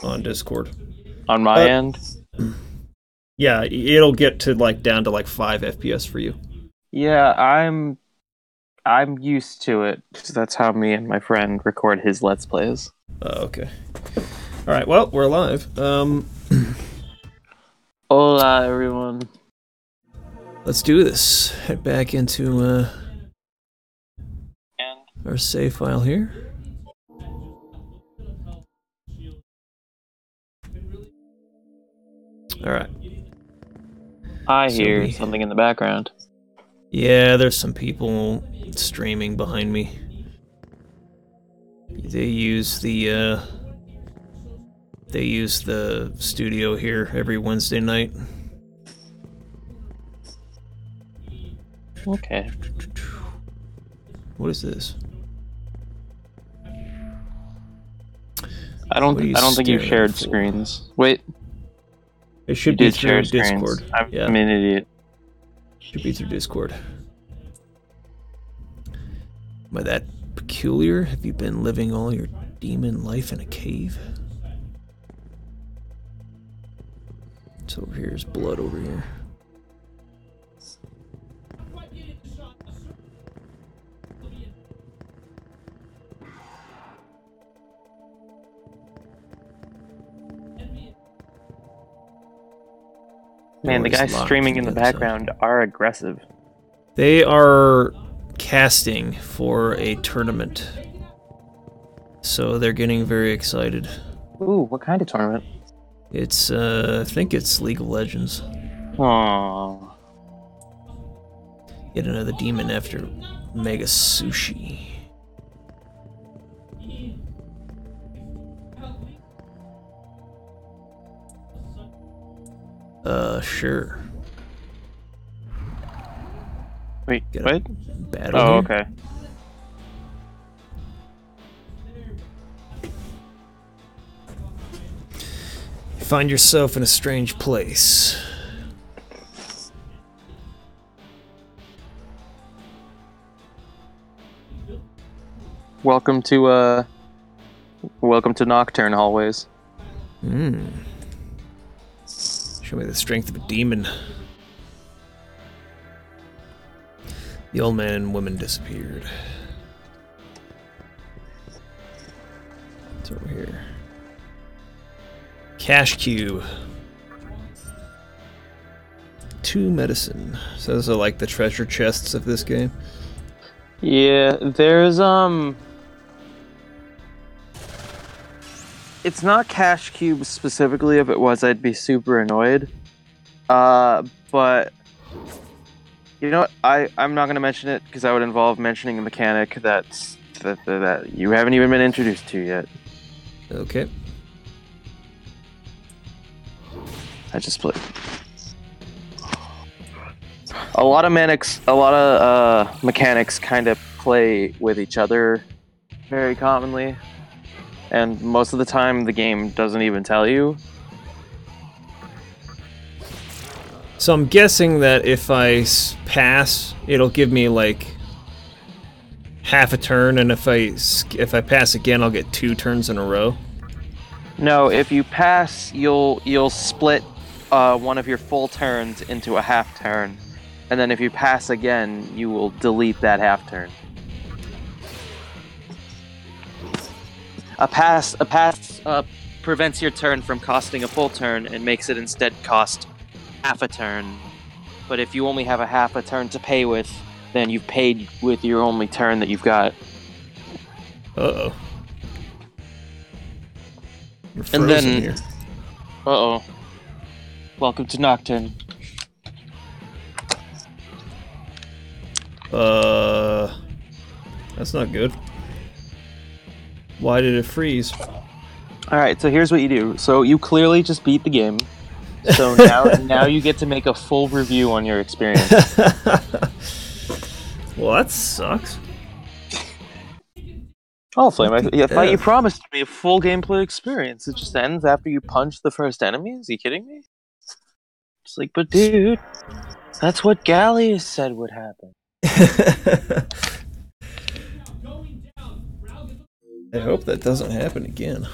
on Discord. On my end. Yeah, it'll get to like down to like 5 FPS for you. Yeah, I'm used to it because that's how me and my friend record his Let's Plays. Okay. All right. Well, we're live. Hola, everyone. Let's do this. Head back into And our save file here. All right. I hear something in the background. Yeah, there's some people streaming behind me. They use the studio here every Wednesday night. Okay. What is this? I don't think you shared screens. Wait. It should be through Discord. I'm an idiot. Should be through Discord. Am I that peculiar? Have you been living all your demon life in a cave? It's over here. There's blood over here. Man, the guys streaming in the background are aggressive. They are casting for a tournament. So they're getting very excited. Ooh, what kind of tournament? It's, I think it's League of Legends. Aww. Yet another demon after Mega Sushi. Sure. Wait, Get what? Battle oh, here? okay. You find yourself in a strange place. Welcome to Nocturne hallways. Show me the strength of a demon. The old man and woman disappeared. It's over here. Cash cube. 2 medicine. So those are like the treasure chests of this game. Yeah, there's it's not cash cubes specifically. If it was, I'd be super annoyed. But you know what? I'm not gonna mention it because that would involve mentioning a mechanic that you haven't even been introduced to yet. Okay. I just played. A lot of mechanics kind of play with each other very commonly, and most of the time the game doesn't even tell you. So I'm guessing that if I pass, it'll give me like half a turn, and if I pass again, I'll get 2 turns in a row. No, if you pass, you'll split one of your full turns into a half turn, and then if you pass again, you will delete that half turn. A pass prevents your turn from costing a full turn and makes it instead cost half a turn. But if you only have a half a turn to pay with, then you've paid with your only turn that you've got. Uh-oh. We're And frozen then, here. uh-oh. Welcome to Nocturne. That's not good. Why did it freeze? Alright, so here's what you do. So you clearly just beat the game. So now you get to make a full review on your experience. Well, that sucks. Oh, Flame, I thought you promised me a full gameplay experience. It just ends after you punch the first enemy? Is he kidding me? It's like, but dude, that's what Gallius said would happen. I hope that doesn't happen again.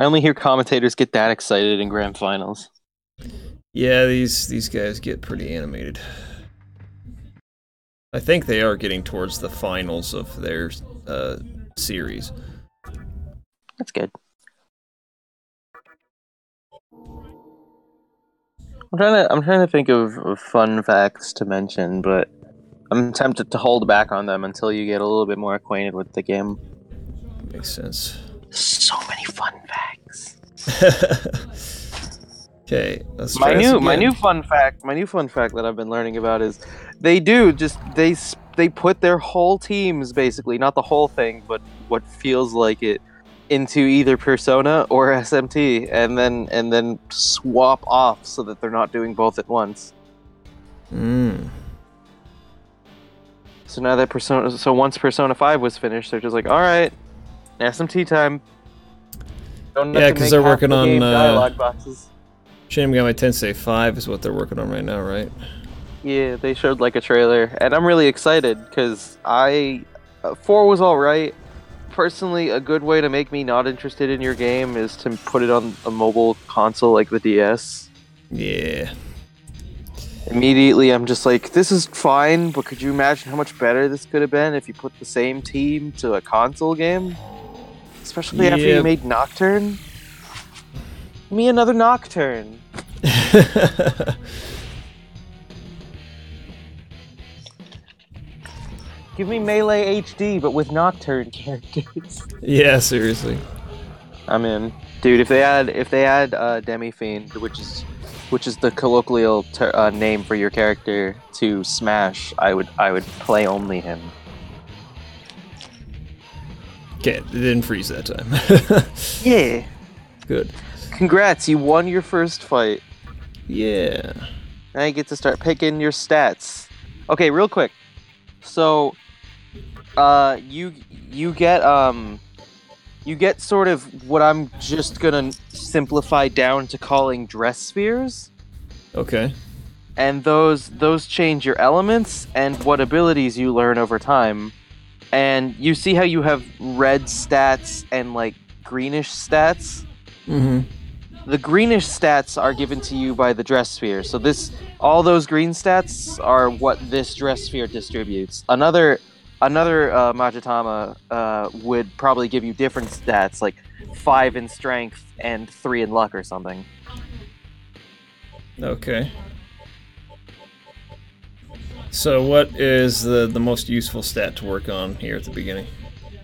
I only hear commentators get that excited in grand finals. Yeah, these guys get pretty animated. I think they are getting towards the finals of their series. That's good. I'm trying to think of fun facts to mention, but I'm tempted to hold back on them until you get a little bit more acquainted with the game. Makes sense. So many fun facts. Okay, let's My try new fun fact that I've been learning about is they put their whole teams, basically, not the whole thing, but what feels like it, into either Persona or SMT, and then swap off so that they're not doing both at once. So now that once Persona 5 was finished, they're just like, all right, SMT time. Yeah, because they're working on dialogue boxes. Shin Megami Tensei 5 is what they're working on right now, right? Yeah, they showed like a trailer, and I'm really excited because 4 was all right. Personally, a good way to make me not interested in your game is to put it on a mobile console like the DS. Yeah. Immediately, I'm just like, this is fine, but could you imagine how much better this could have been if you put the same team to a console game? Especially after you made Nocturne? Give me another Nocturne. Give me Melee HD, but with Nocturne characters. Yeah, seriously. I'm in, dude. If they add Demi Fiend, which is the colloquial name for your character, to Smash, I would play only him. Okay, it didn't freeze that time. Yeah. Good. Congrats, you won your first fight. Yeah. Now you get to start picking your stats. Okay, real quick. So, you get sort of what I'm just gonna simplify down to calling dress spheres. Okay. And those change your elements and what abilities you learn over time. And you see how you have red stats and like greenish stats? Mm-hmm. The greenish stats are given to you by the dress sphere. So all those green stats are what this dress sphere distributes. Another Majitama would probably give you different stats, like 5 in strength and 3 in luck or something. Okay. So what is the most useful stat to work on here at the beginning?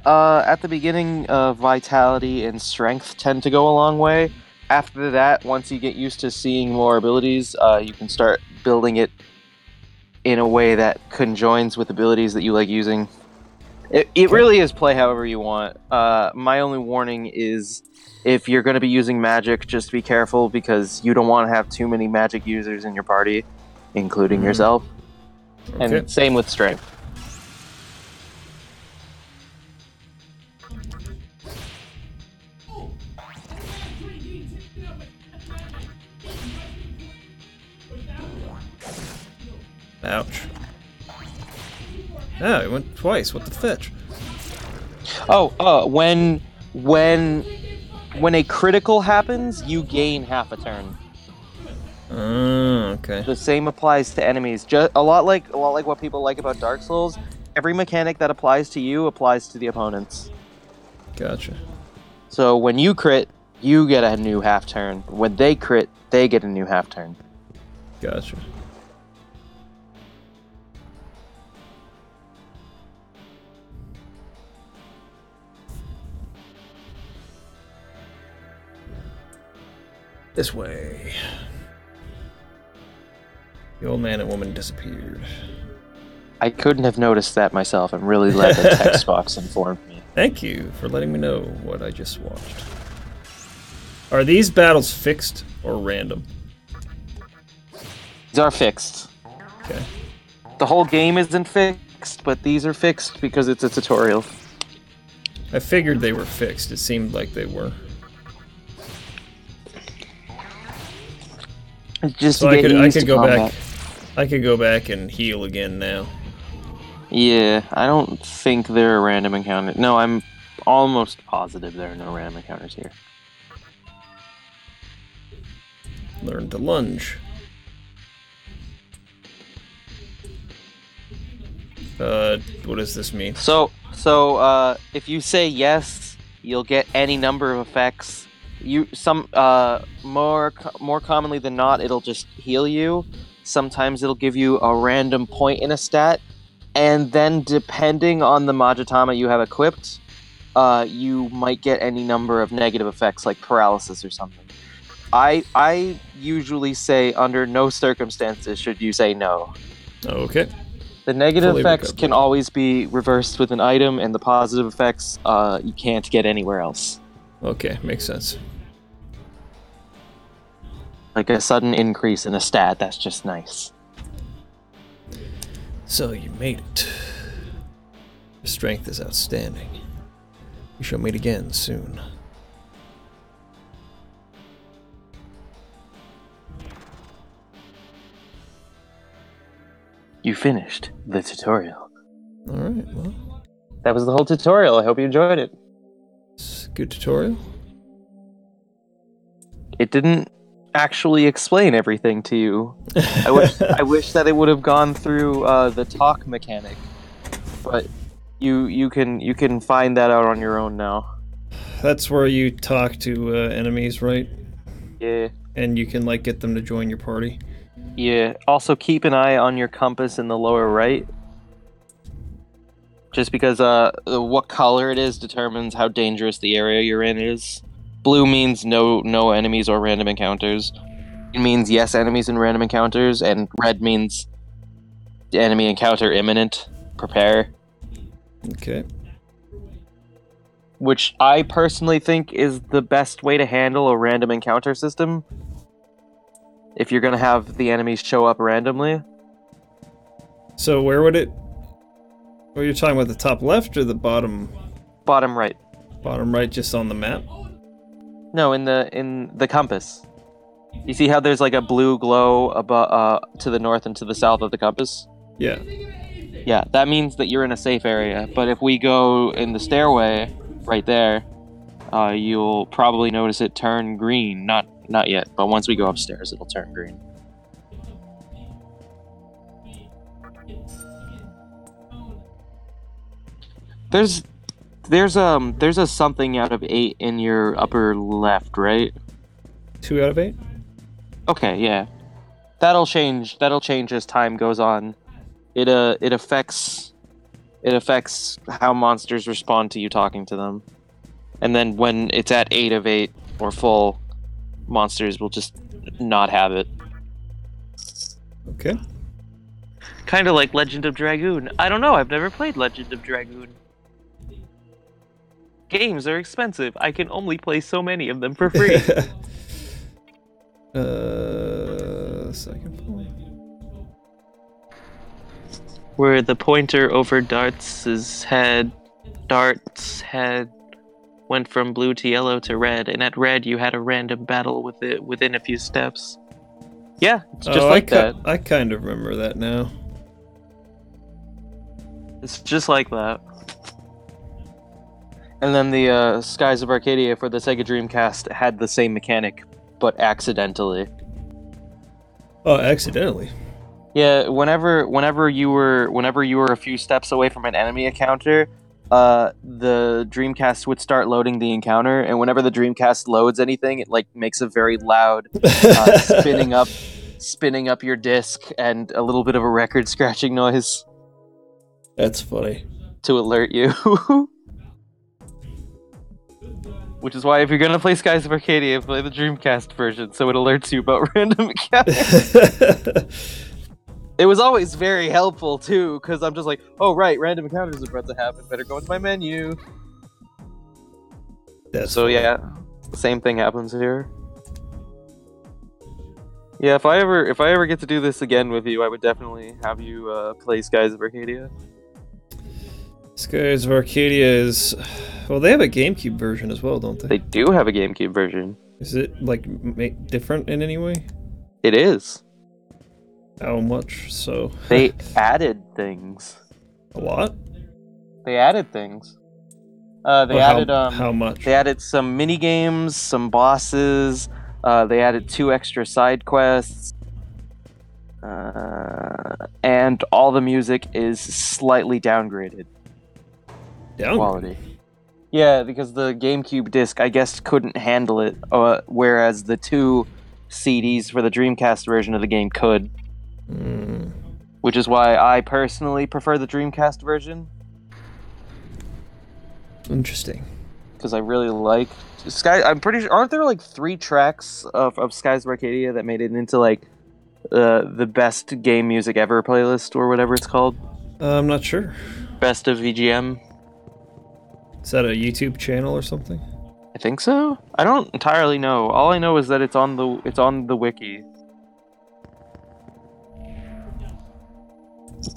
At the beginning, vitality and strength tend to go a long way. After that, once you get used to seeing more abilities, you can start building it in a way that conjoins with abilities that you like using. It really is play however you want. My only warning is if you're going to be using magic, just be careful because you don't want to have too many magic users in your party, including yourself. Okay. And same with strength. Ouch. Ah, it went twice. What the fetch? When a critical happens, you gain half a turn. Okay. The same applies to enemies. Just a lot like what people like about Dark Souls. Every mechanic that applies to you applies to the opponents. Gotcha. So when you crit, you get a new half turn. When they crit, they get a new half turn. Gotcha. This way. The old man and woman disappeared. I couldn't have noticed that myself. I'm really glad the text box informed me. Thank you for letting me know what I just watched. Are these battles fixed or random? These are fixed. Okay. The whole game isn't fixed, but these are fixed because it's a tutorial. I figured they were fixed. It seemed like they were. Just So to I get used to could go combat. back. I could go back and heal again now. Yeah, I don't think there are random encounters. No, I'm almost positive there are no random encounters here. Learn to lunge. What does this mean? So if you say yes, you'll get any number of effects. More commonly than not, it'll just heal you. Sometimes it'll give you a random point in a stat, and then depending on the Majutama you have equipped, you might get any number of negative effects like paralysis or something. I usually say under no circumstances should you say no. Okay. The negative Fully effects recovered. can always be reversed with an item, and the positive effects you can't get anywhere else. Okay, makes sense. Like a sudden increase in a stat, that's just nice. So you made it. Your strength is outstanding. We shall meet again soon. You finished the tutorial. Alright, well, That was the whole tutorial. I hope you enjoyed it. it's a good tutorial. It didn't actually explain everything to you. I wish that it would have gone through the talk mechanic, but you can find that out on your own now. That's where you talk to enemies, right? Yeah. And you can, like, get them to join your party. Yeah. Also, keep an eye on your compass in the lower right. Just because what color it is determines how dangerous the area you're in is. Blue means no enemies or random encounters. It means yes enemies and random encounters, and red means the enemy encounter imminent. Prepare. Okay. Which I personally think is the best way to handle a random encounter system. If you're gonna have the enemies show up randomly. So where would it... Are you talking about the top left or the bottom? Bottom right. Bottom right, just on the map? No, in the compass. You see how there's like a blue glow to the north and to the south of the compass? Yeah. Yeah, that means that you're in a safe area. But if we go in the stairway, right there, you'll probably notice it turn green. Not yet, but once we go upstairs, it'll turn green. There's a something out of 8 in your upper left, right? 2 out of 8? Okay, yeah. That'll change as time goes on. It affects how monsters respond to you talking to them. And then when it's at 8 of 8 or full, monsters will just not have it. Okay. Kind of like Legend of Dragoon. I don't know, I've never played Legend of Dragoon. Games are expensive. I can only play so many of them for free. Second point. Where the pointer over Dart's head went from blue to yellow to red, and at red you had a random battle with it within a few steps. Yeah, it's just like that. I kind of remember that now. It's just like that. And then the Skies of Arcadia for the Sega Dreamcast had the same mechanic, but accidentally. Oh, accidentally. Yeah, whenever you were a few steps away from an enemy encounter, the Dreamcast would start loading the encounter, and whenever the Dreamcast loads anything, it like makes a very loud spinning up your disc and a little bit of a record scratching noise. That's funny. To alert you. Which is why if you're gonna play Skies of Arcadia, play the Dreamcast version, so it alerts you about random encounters. It was always very helpful too, because I'm just like, oh right, random encounters are about to happen. Better go into my menu. That's so funny. Yeah, the same thing happens here. Yeah, if I ever get to do this again with you, I would definitely have you play Skies of Arcadia. Skies of Arcadia is... Well, they have a GameCube version as well, don't they? They do have a GameCube version. Is it, like, different in any way? It is. How much so? They added things. A lot? They added things. How much? They added some mini games, some bosses. They added 2 extra side quests. And all the music is slightly downgraded. Quality. Yeah, because the GameCube disc, I guess, couldn't handle it, whereas the 2 CDs for the Dreamcast version of the game could. Which is why I personally prefer the Dreamcast version. Interesting. Because I really like Sky. I'm pretty sure, aren't there like 3 tracks of Skies of Arcadia that made it into like the best game music ever playlist or whatever it's called? I'm not sure. Best of VGM. Is that a YouTube channel or something? I think so. I don't entirely know. All I know is that it's on the wiki.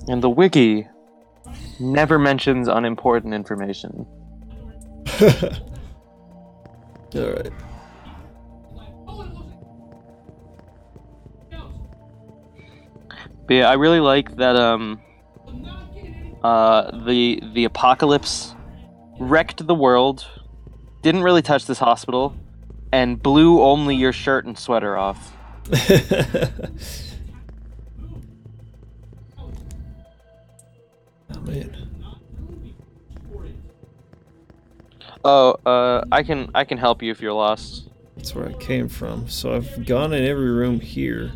And the wiki never mentions unimportant information. Alright. But yeah, I really like that the apocalypse wrecked the world, didn't really touch this hospital, and blew only your shirt and sweater off. Oh man. Oh, I can help you if you're lost. That's where I came from. So I've gone in every room here.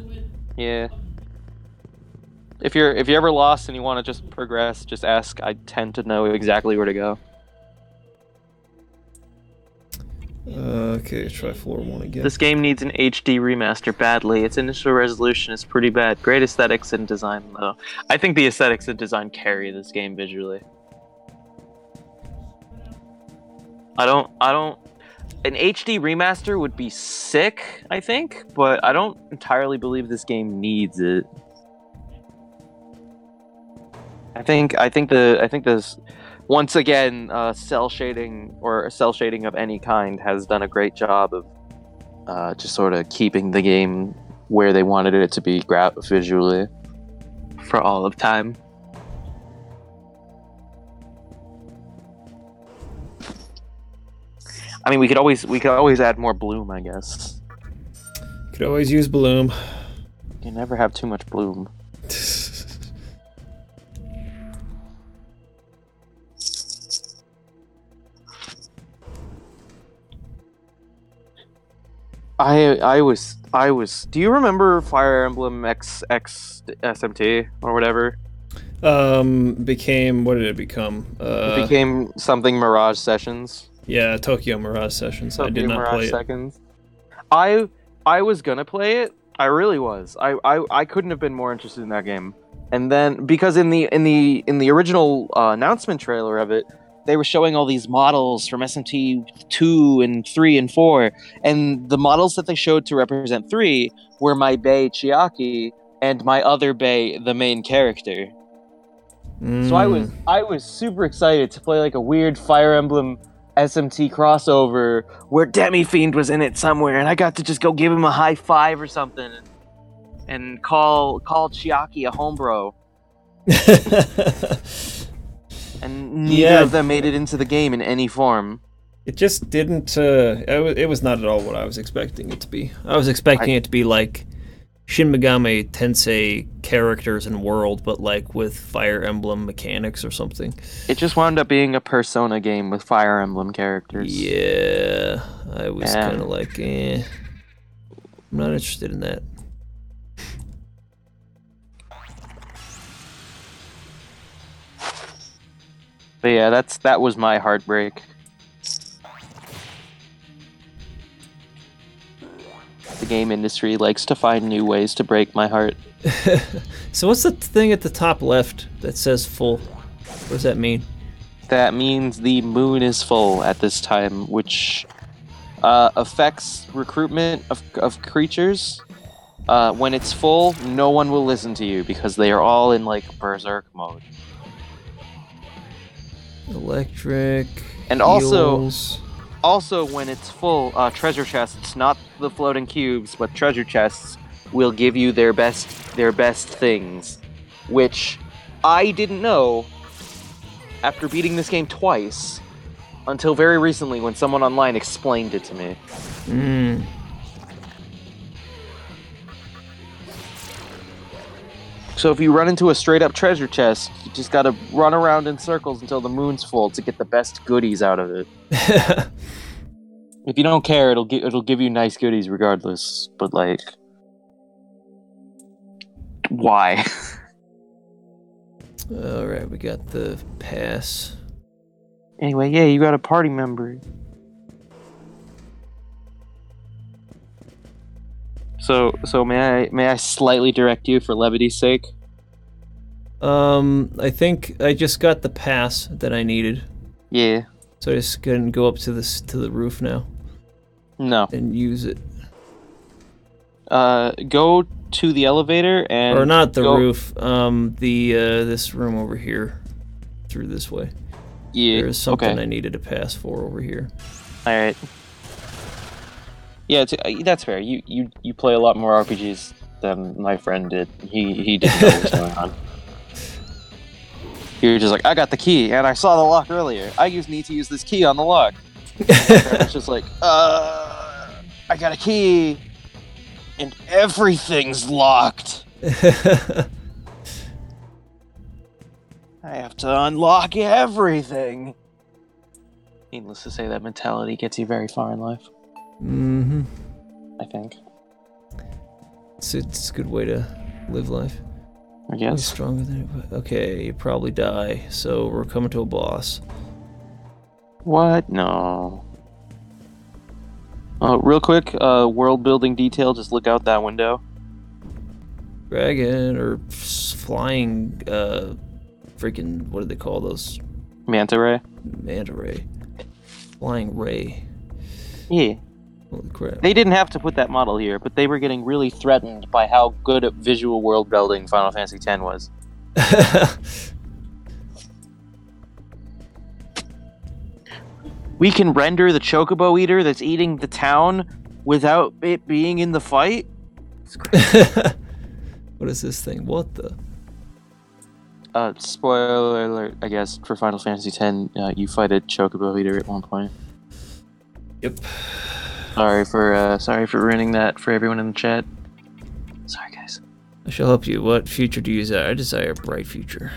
Yeah. If you're ever lost and you want to just progress, just ask. I tend to know exactly where to go. Okay, try floor 1 again. This game needs an HD remaster badly. Its initial resolution is pretty bad. Great aesthetics and design, though. I think the aesthetics and design carry this game visually. I don't. An HD remaster would be sick, I think, but I don't entirely believe this game needs it. I think this, once again, cell shading or cell shading of any kind has done a great job of just sort of keeping the game where they wanted it to be visually for all of time. I mean, we could always add more bloom, I guess. Could always use bloom. You never have too much bloom. I was. Do you remember Fire Emblem X SMT or whatever? What did it become? It became something Mirage Sessions. Yeah, Tokyo Mirage Sessions. Tokyo I did not Mirage play it. Seconds. I was gonna play it. I really was. I couldn't have been more interested in that game. And then because in the original announcement trailer of it, they were showing all these models from SMT 2 and 3 and 4, and the models that they showed to represent 3 were my bae Chiaki and my other bae, the main character. So I was super excited to play like a weird Fire Emblem SMT crossover where Demi-Fiend was in it somewhere, and I got to just go give him a high five or something and call Chiaki a homebro. And neither of them made it into the game in any form. It just didn't. It was not at all what I was expecting it to be. I was expecting it to be like Shin Megami Tensei characters and world, but like with Fire Emblem mechanics or something. It just wound up being a Persona game with Fire Emblem characters. Yeah, I was kind of like, I'm not interested in that. But yeah, that was my heartbreak. The game industry likes to find new ways to break my heart. So what's the thing at the top left that says full? What does that mean? That means the moon is full at this time, which affects recruitment of creatures. When it's full, no one will listen to you because they are all in like berserk mode. Electric. And heals. also when it's full, treasure chests, not the floating cubes, but treasure chests will give you their best things, which I didn't know after beating this game twice until very recently when someone online explained it to me. So if you run into a straight up treasure chest, you just gotta run around in circles until the moon's full to get the best goodies out of it. If you don't care, it'll give you nice goodies regardless. But like, why? All right, we got the pass. Anyway, yeah, you got a party member. So may I slightly direct you for levity's sake? I think I just got the pass that I needed. Yeah. So I just can go up to the roof now. No. And use it. Go to the elevator and or not the roof. This room over here, through this way. Yeah. There's something I needed to pass for over here. All right. Yeah, that's fair. You play a lot more RPGs than my friend did. He didn't know what was going on. You were just like, I got the key, and I saw the lock earlier. I need to use this key on the lock. It's just like, I got a key, and everything's locked. I have to unlock everything. Needless to say, that mentality gets you very far in life. Mm-hmm. I think. It's a good way to live life. I guess. Stronger than anybody. Okay, you probably die, so we're coming to a boss. What? No. Real quick, world building detail, just look out that window. Dragon, or flying, freaking, what do they call those? Manta ray? Manta ray. Flying ray. Yeah. Holy crap. They didn't have to put that model here, but they were getting really threatened by how good at visual world building Final Fantasy X was. We can render the chocobo eater that's eating the town without it being in the fight? It's crazy. What is this thing? What the? Spoiler alert, I guess, for Final Fantasy X, you fight a chocobo eater at one point. Yep. Sorry for ruining that for everyone in the chat. Sorry, guys. I shall help you. What future do you desire? I desire a bright future.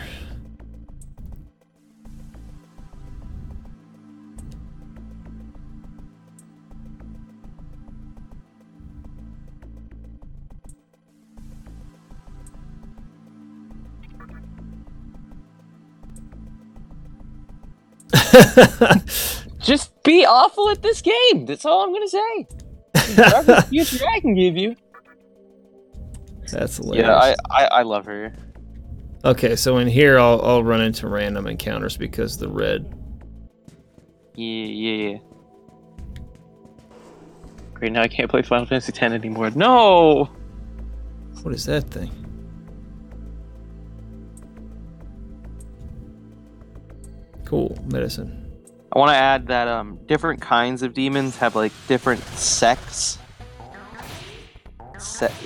Just be awful at this game. That's all I'm gonna say. Whatever future I can give you. That's hilarious. Yeah, I love her. Okay, so in here I'll run into random encounters because the red. Yeah. Great, now I can't play Final Fantasy X anymore. No! What is that thing? Cool, medicine. I want to add that different kinds of demons have like different sects.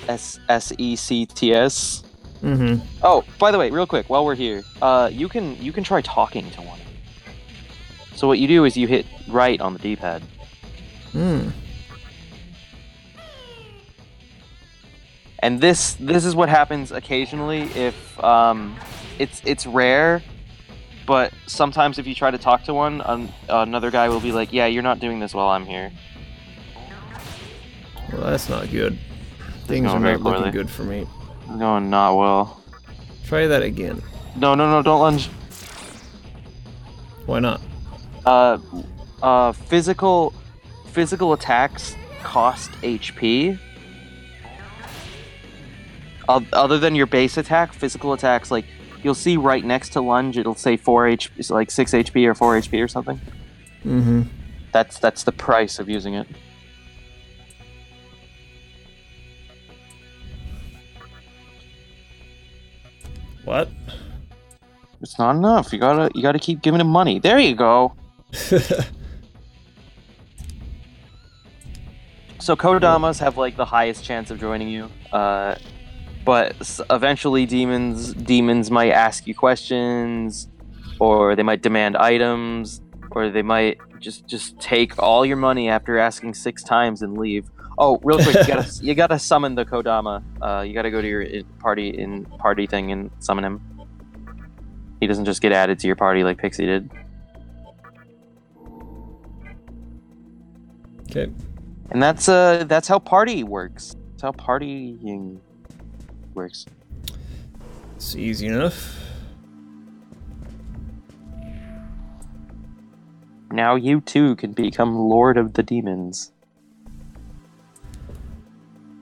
S-E-C-T-S. Mm-hmm. Oh, by the way, real quick, while we're here, you can try talking to one. So what you do is you hit right on the D-pad. And this is what happens occasionally if it's rare. But sometimes if you try to talk to one, another guy will be like, yeah, you're not doing this while I'm here. Well, that's not good. Things are not looking good for me. It's going not well. Try that again. No, don't lunge. Why not? Physical attacks cost HP. Other than your base attack, physical attacks, like, you'll see right next to lunge, it'll say 4 HP, like 6 HP or 4 HP or something. Mm-hmm. That's the price of using it. What? It's not enough. You gotta keep giving him money. There you go. So Kodamas have like the highest chance of joining you. But eventually demons might ask you questions, or they might demand items, or they might just take all your money after asking 6 times and leave. Oh, real quick, you gotta summon the Kodama. You gotta go to your party thing and summon him. He doesn't just get added to your party like Pixie did. Okay. And that's how party works. That's how partying works. It's easy enough. Now you too can become Lord of the Demons.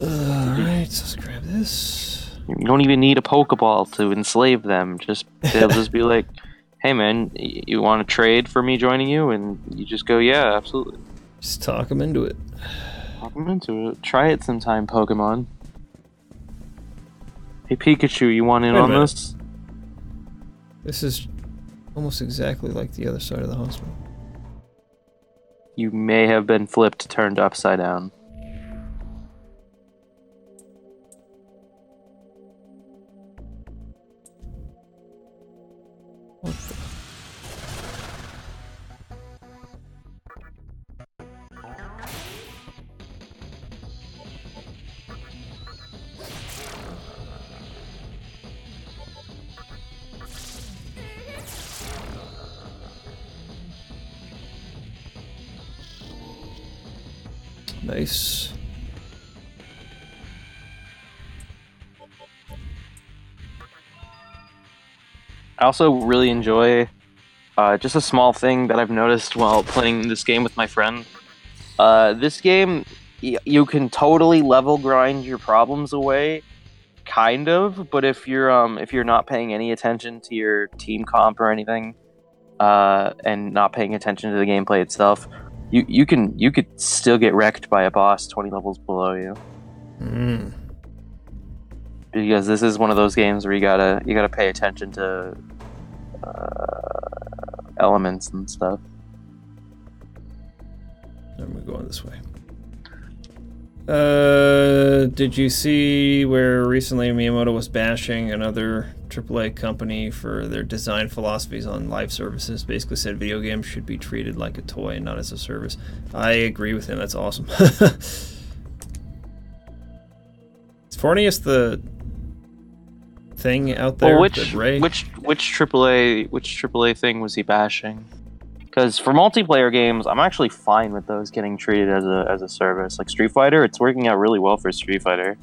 Alright, let's grab this. You don't even need a Pokeball to enslave them. They'll just be like, "Hey man, you want to trade for me joining you?" And you just go, "Yeah, absolutely." Just talk them into it. Talk them into it. Try it sometime, Pokemon. Hey Pikachu, you want in on this? This is almost exactly like the other side of the hospital. You may have been turned upside down. What the? Nice. I also really enjoy just a small thing that I've noticed while playing this game with my friend. This game, you can totally level grind your problems away, kind of. But if you're not paying any attention to your team comp or anything, and not paying attention to the gameplay itself, you could still get wrecked by a boss 20 levels below you. Because this is one of those games where you gotta pay attention to elements and stuff. I'm going this way. Did you see where recently Miyamoto was bashing another AAA company for their design philosophies on live services? Basically said video games should be treated like a toy and not as a service. I agree with him. That's awesome. Is Fornius the thing out there? Well, which AAA thing was he bashing? Because for multiplayer games, I'm actually fine with those getting treated as a service. Like Street Fighter, it's working out really well for Street Fighter.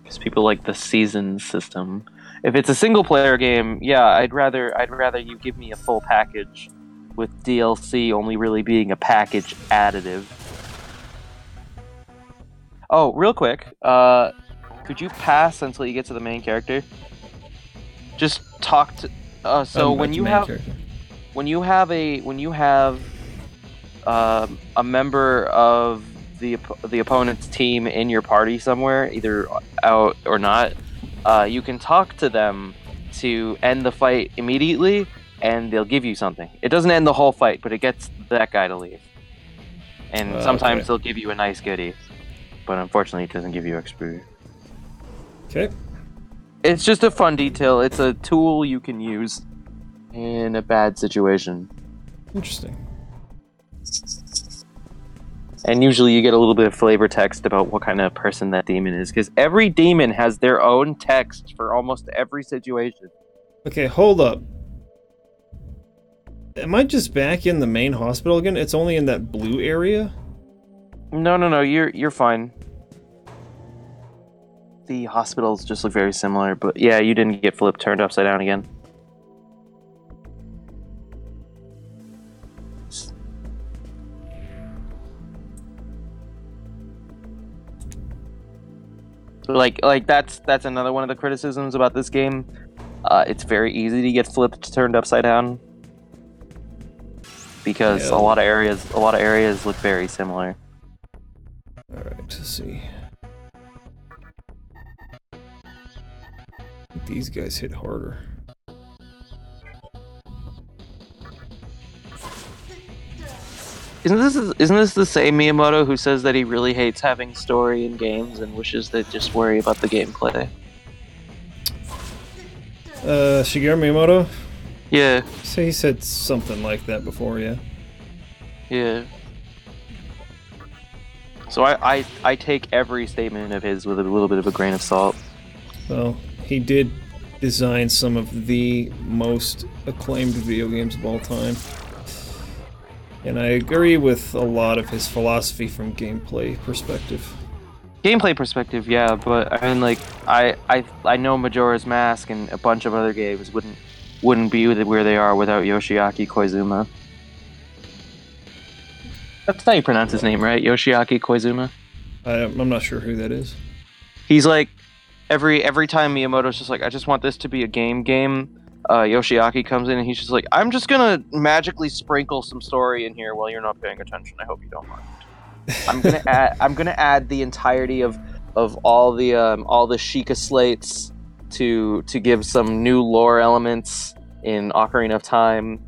Because people like the season system. If it's a single player game, yeah, I'd rather you give me a full package, with DLC only really being a package additive. Oh, real quick, could you pass until you get to the main character? Just talk to. So when you have a member of the opponent's team in your party somewhere, either out or not, you can talk to them to end the fight immediately, and they'll give you something. It doesn't end the whole fight, but it gets that guy to leave. And sometimes they'll give you a nice goodie, but unfortunately, it doesn't give you XP. Okay. It's just a fun detail. It's a tool you can use in a bad situation. Interesting. And usually you get a little bit of flavor text about what kind of person that demon is, because every demon has their own text for almost every situation. Okay, hold up. Am I just back in the main hospital again? It's only in that blue area? No, you're fine. The hospitals just look very similar, but yeah, you didn't get turned upside down again. Like that's another one of the criticisms about this game. It's very easy to get turned upside down because a lot of areas look very similar. All right, let's see. These guys hit harder. Isn't this the same Miyamoto who says that he really hates having story in games and wishes they'd just worry about the gameplay? Shigeru Miyamoto? Yeah, So he said something like that before, yeah. yeah. So I take every statement of his with a little bit of a grain of salt. Well, he did design some of the most acclaimed video games of all time. And I agree with a lot of his philosophy from gameplay perspective. Gameplay perspective, yeah, but I mean, like, I know Majora's Mask and a bunch of other games wouldn't be where they are without Yoshiaki Koizuma. That's how you pronounce his name, right? Yoshiaki Koizuma. I'm not sure who that is. He's like every time Miyamoto's just like, I just want this to be a game. Yoshiaki comes in and he's just like, I'm just gonna magically sprinkle some story in here while you're not paying attention. I hope you don't mind. I'm gonna add the entirety of all the Sheikah slates to give some new lore elements in Ocarina of Time.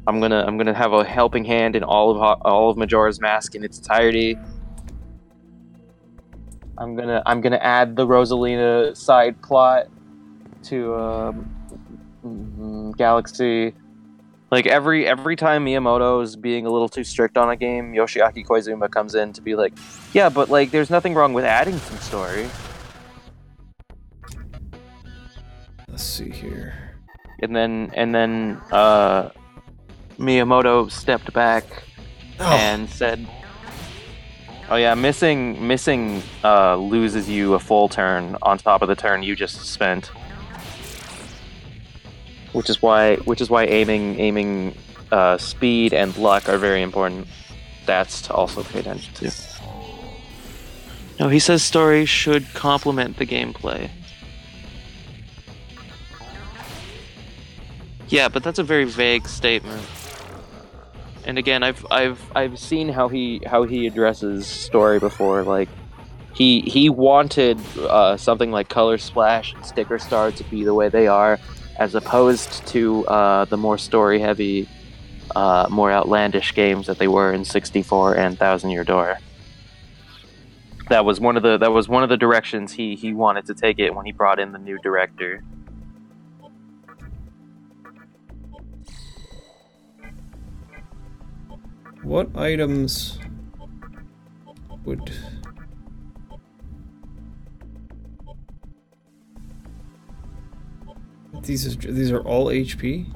I'm gonna have a helping hand in all of Majora's Mask in its entirety. I'm gonna add the Rosalina side plot to Galaxy. Like every time Miyamoto's being a little too strict on a game, Yoshiaki Koizuma comes in to be like, yeah, but like there's nothing wrong with adding some story. Let's see here. And then Miyamoto stepped back and said, "Oh yeah, missing loses you a full turn on top of the turn you just spent." Which is why aiming speed and luck are very important. That's to also pay attention to. No, he says story should complement the gameplay. Yeah, but that's a very vague statement. And again, I've seen how he addresses story before. Like he wanted something like Color Splash and Sticker Star to be the way they are, as opposed to the more story-heavy, more outlandish games that they were in 64 and Thousand Year Door. That was one of the directions he wanted to take it when he brought in the new director. What items would... These are all HP?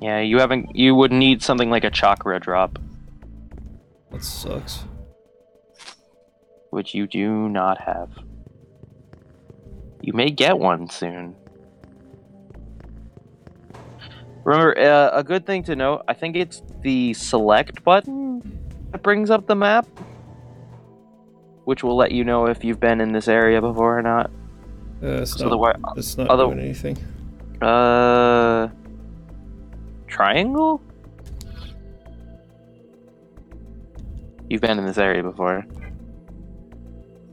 Yeah, you would need something like a chakra drop, That sucks. which you do not have. You may get one soon. Remember, a good thing to note, I think it's the select button that brings up the map, which will let you know if you've been in this area before or not. It's not doing anything. Triangle? You've been in this area before.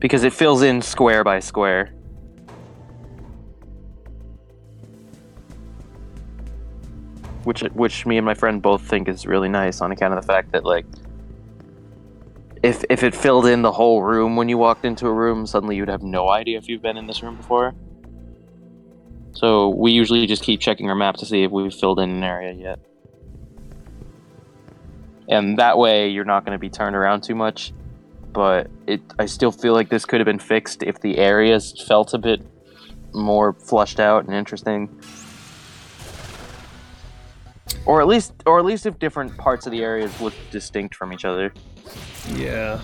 Because it fills in square by square. Which me and my friend both think is really nice on account of the fact that, like, if it filled in the whole room when you walked into a room, suddenly you'd have no idea if you've been in this room before. So we usually just keep checking our map to see if we've filled in an area yet. And that way you're not going to be turned around too much. But I still feel like this could have been fixed if the areas felt a bit more flushed out and interesting. Or at least if different parts of the areas look distinct from each other. Yeah.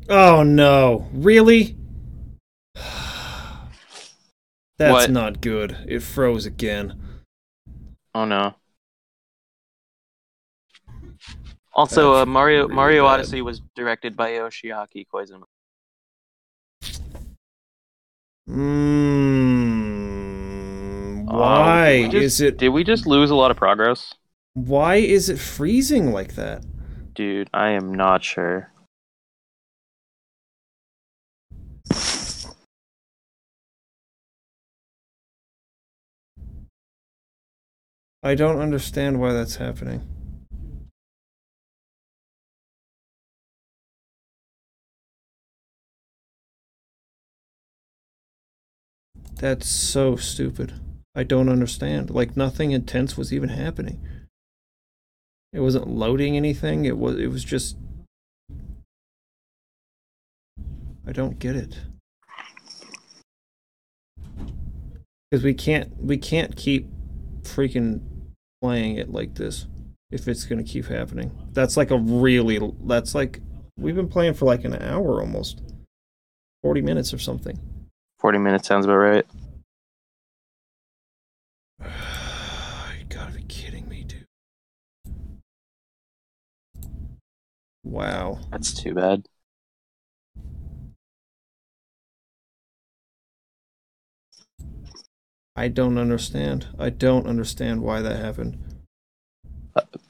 Oh no. Really? That's What? not good. It froze again. Oh no. Also, That's Mario really bad. Odyssey was directed by Yoshiaki Koizuma. Why Did we just lose a lot of progress? Why is it freezing like that? Dude, I am not sure. I don't understand why that's happening. That's so stupid. I don't understand. Like, nothing intense was even happening. It wasn't loading anything. It was just... I don't get it. Because we can't keep freaking playing it like this if it's gonna keep happening. That's like that's like, we've been playing for like an hour almost. 40 minutes or something. 40 minutes sounds about right. You gotta be kidding me, dude. Wow. That's too bad. I don't understand. I don't understand why that happened.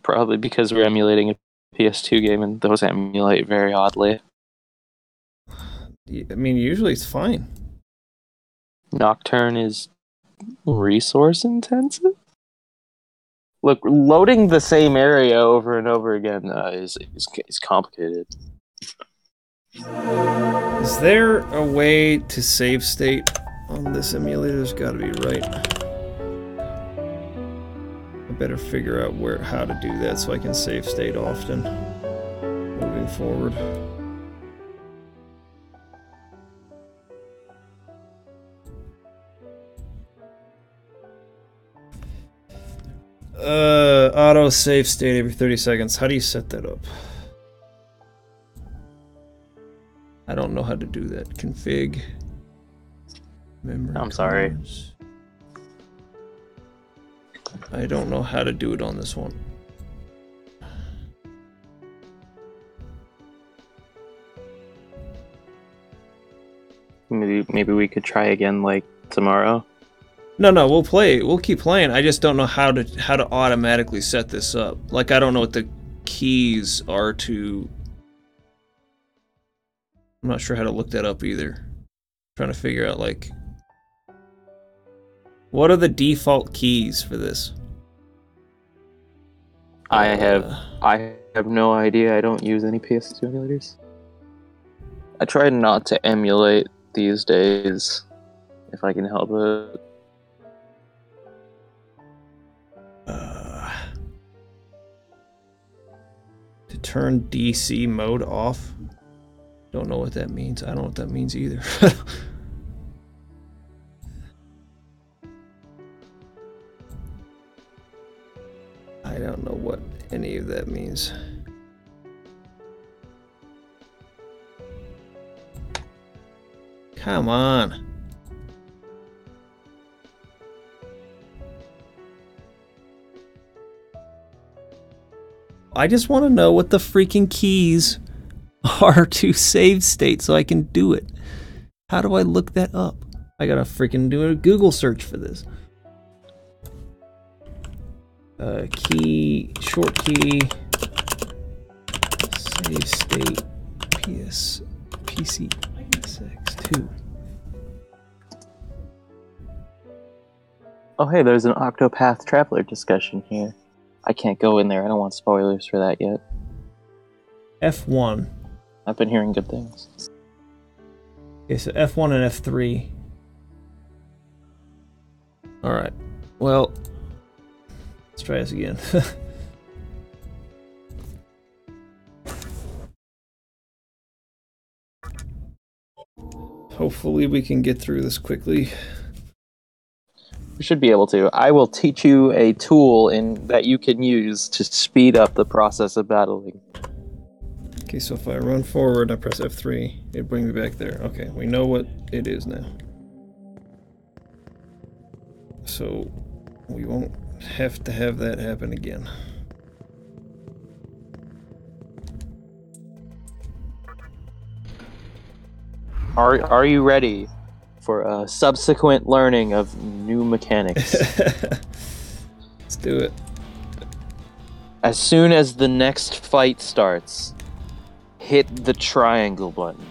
Probably because we're emulating a PS2 game and those emulate very oddly. I mean, usually it's fine. Nocturne is resource intensive? Look, loading the same area over and over again is complicated. Is there a way to save state on this emulator? There's gotta be, right? I better figure out how to do that so I can save state often moving forward. Auto save state every 30 seconds. How do you set that up? I don't know how to do that. Config. Memory I'm sorry. cards. I don't know how to do it on this one. Maybe we could try again like tomorrow. No, we'll play. We'll keep playing. I just don't know how to automatically set this up. Like, I don't know what the keys are to... I'm not sure how to look that up either. I'm trying to figure out, like... What are the default keys for this? I have no idea. I don't use any PS2 emulators. I try not to emulate these days, if I can help it. To turn DC mode off? Don't know what that means. I don't know what that means either. I don't know what any of that means. Come on. I just want to know what the freaking keys are to save state so I can do it. How do I look that up? I gotta freaking do a Google search for this. Short key, save state, PC, PSX2. Oh hey, there's an Octopath Traveler discussion here. I can't go in there. I don't want spoilers for that yet. F1. I've been hearing good things. Okay, so F1 and F3. Alright. Well, let's try this again. Hopefully we can get through this quickly. We should be able to. I will teach you a tool that you can use to speed up the process of battling. Okay, so if I run forward, I press F3, it brings me back there. Okay, we know what it is now. So we won't have to have that happen again. Are you ready for a subsequent learning of new mechanics? Let's do it. As soon as the next fight starts, hit the triangle button.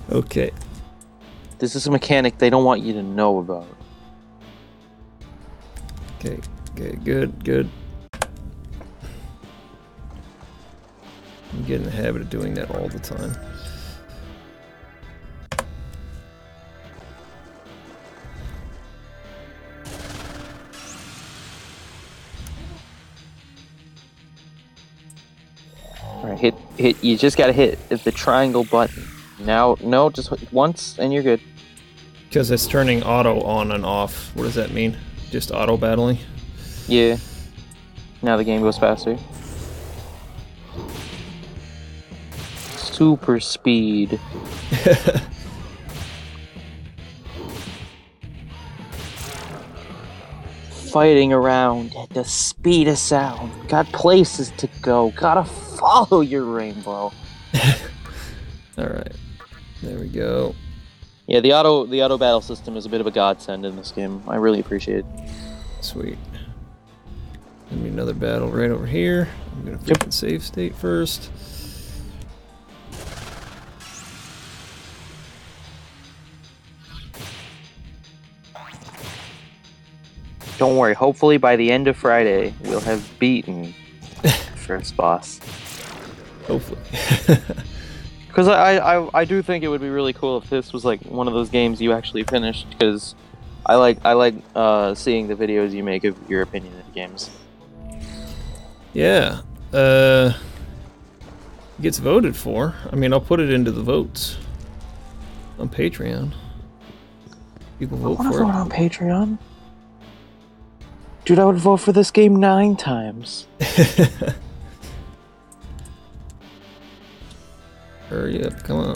Okay. This is a mechanic they don't want you to know about. Okay, good. I'm getting in the habit of doing that all the time. hit. You just gotta hit the triangle button. Now, no, just once and you're good. Because it's turning auto on and off. What does that mean? Just auto battling? Yeah. Now the game goes faster. Super speed. Fighting around at the speed of sound. Got places to go. Gotta follow your rainbow. Alright. There we go. Yeah, the auto battle system is a bit of a godsend in this game. I really appreciate it. Sweet. Give me another battle right over here. I'm gonna freaking save state first. Don't worry, hopefully by the end of Friday, we'll have beaten the first boss. Hopefully. Because I do think it would be really cool if this was like one of those games you actually finished, because I like seeing the videos you make of your opinion of games. Yeah. It gets voted for. I mean, I'll put it into the votes on Patreon. People vote for it. Vote on Patreon? Dude, I would vote for this game 9 times. Hurry up, come on.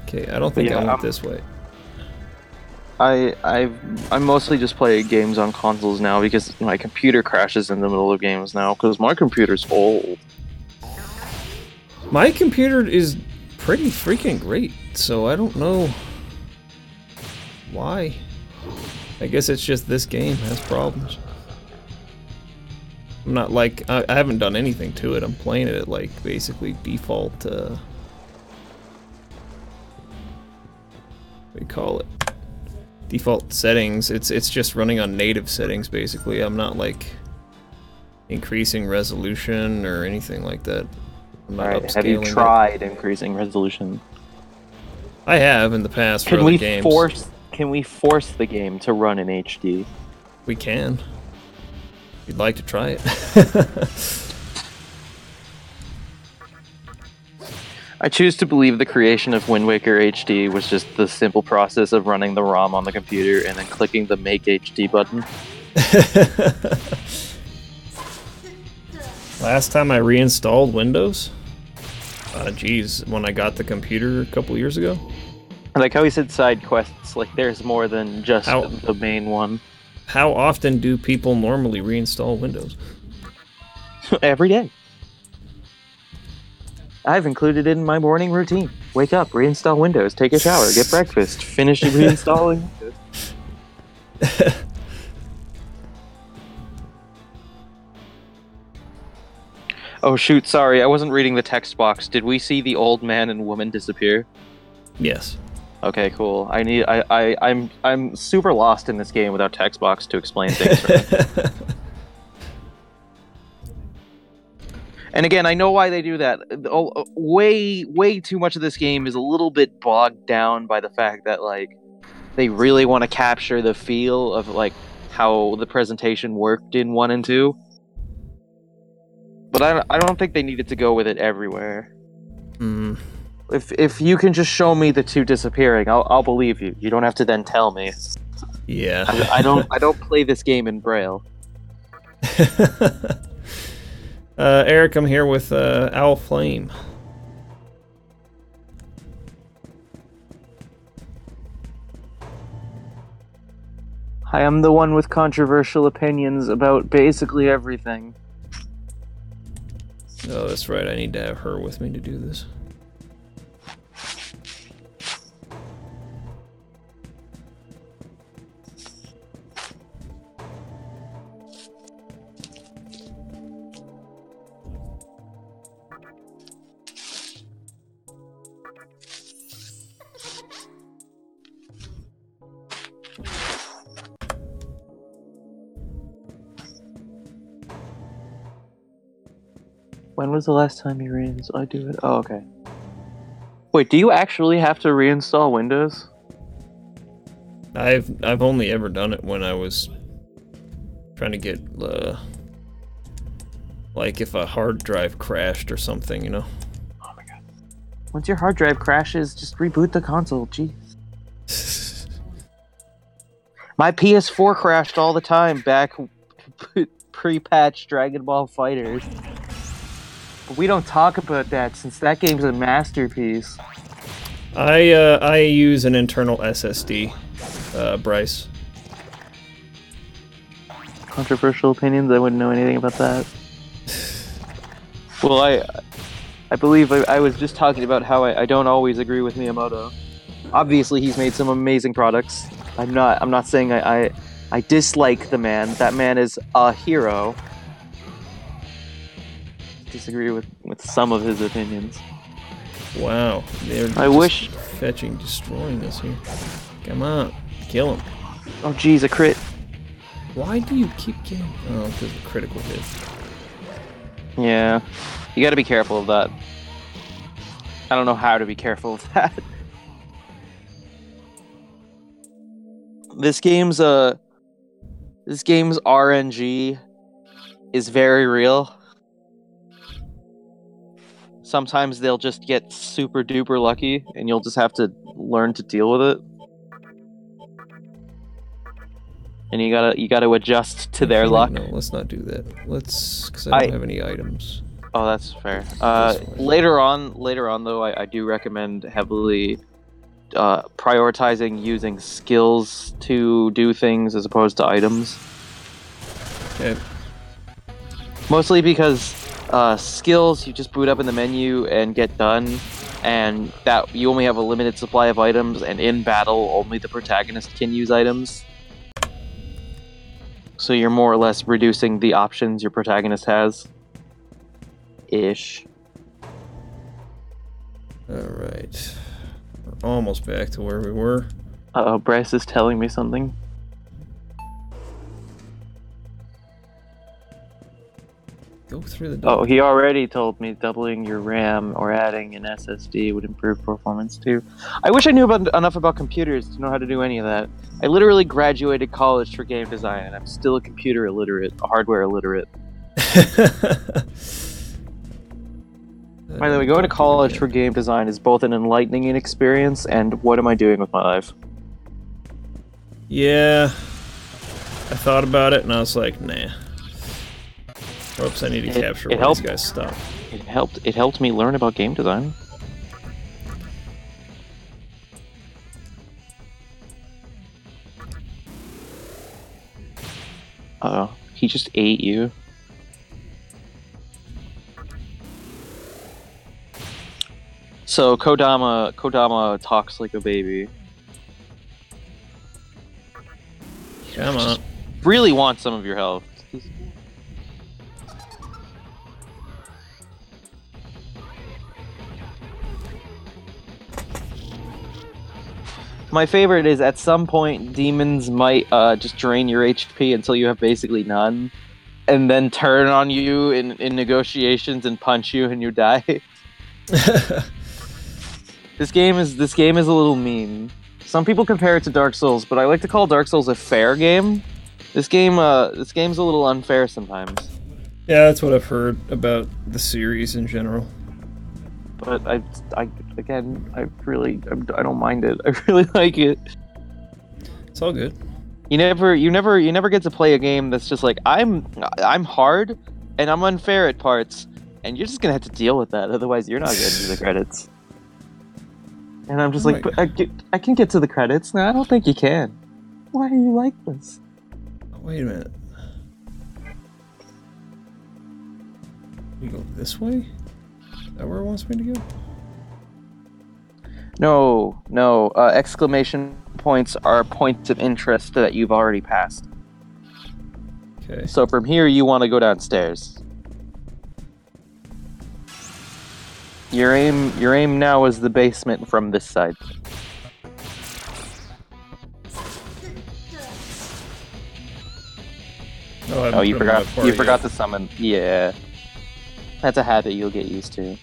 Okay, I don't think I went this way. I mostly just play games on consoles now because my computer crashes in the middle of games now because my computer's old. My computer is pretty freaking great, so I don't know why. I guess it's just this game has problems. I'm not like, I haven't done anything to it. I'm playing it at like basically default, what do you call it? Default settings. It's just running on native settings basically. I'm not like increasing resolution or anything like that. I'm not upscaling. Have you tried increasing resolution? I have in the past for other games. Can we force the game to run in HD? We can. If you'd like to try it. I choose to believe the creation of Wind Waker HD was just the simple process of running the ROM on the computer and then clicking the Make HD button. Last time I reinstalled Windows? Geez, when I got the computer a couple years ago? I like how he said side quests, like there's more than just the main one. How often do people normally reinstall Windows? Every day. I've included it in my morning routine. Wake up, reinstall Windows, take a shower, get breakfast, finish reinstalling Windows. Oh shoot, sorry, I wasn't reading the text box. Did we see the old man and woman disappear? Yes. Okay, cool. I'm super lost in this game without text box to explain things. And again, I know why they do that. Way too much of this game is a little bit bogged down by the fact that like they really want to capture the feel of like how the presentation worked in 1 and 2. But I don't think they needed to go with it everywhere. Mm. If you can just show me the 2 disappearing, I'll believe you. You don't have to then tell me. Yeah. I don't play this game in Braille. Eric, I'm here with Owl Flame. I am the one with controversial opinions about basically everything. Oh, that's right. I need to have her with me to do this. When was the last time you reinstalled? I do it. Oh, okay. Wait, do you actually have to reinstall Windows? I've only ever done it when I was trying to get well, Like if a hard drive crashed or something, you know. Oh my god. Once your hard drive crashes, just reboot the console. Jeez. My PS4 crashed all the time back pre-patch Dragon Ball Fighters. But we don't talk about that since that game's a masterpiece. I use an internal SSD, Bryce. Controversial opinions. I wouldn't know anything about that. Well, I believe I was just talking about how I don't always agree with Miyamoto. Obviously, he's made some amazing products. I'm not saying I dislike the man. That man is a hero. Disagree with some of his opinions. Wow, they're destroying us here. Come on, kill him. Oh jeez, a crit. Why do you keep getting? Oh, because of critical hit. Yeah, you got to be careful of that. I don't know how to be careful of that. This game's RNG is very real. Sometimes they'll just get super duper lucky, and you'll just have to learn to deal with it. And you gotta adjust to their luck. No, let's not do that. Because I don't have any items. Oh, that's fair. Later on though, I do recommend heavily prioritizing using skills to do things as opposed to items. Okay. Mostly because skills you just boot up in the menu and get done, and that you only have a limited supply of items, and in battle only the protagonist can use items. So you're more or less reducing the options your protagonist has. Ish. Alright. We're almost back to where we were. Uh-oh, Bryce is telling me something. Go through the door. Oh, he already told me doubling your RAM or adding an SSD would improve performance too. I wish I knew enough about computers to know how to do any of that. I literally graduated college for game design, and I'm still a computer illiterate, a hardware illiterate. By the way, going to college for game design is both an enlightening experience and what am I doing with my life? Yeah. I thought about it, and I was like, nah. Oops, I need to capture all these guys' stuff. It helped me learn about game design. Uh-oh, he just ate you. So Kodama talks like a baby. Come on. Really want some of your health. My favorite is at some point demons might just drain your HP until you have basically none, and then turn on you in negotiations and punch you and you die. This game is a little mean. Some people compare it to Dark Souls, but I like to call Dark Souls a fair game. This game's a little unfair sometimes. Yeah, that's what I've heard about the series in general. But I don't mind it. I really like it. It's all good. You never get to play a game that's just like I'm hard and I'm unfair at parts, and you're just gonna have to deal with that. Otherwise, you're not getting to the credits. And I'm just like, but I can get to the credits. No, I don't think you can. Why are you like this? Wait a minute. You go this way? Is that where it wants me to go? No. Exclamation points are points of interest that you've already passed. Okay. So from here, you want to go downstairs. Your aim now is the basement from this side. Oh, you forgot to summon. Yeah. That's a habit you'll get used to.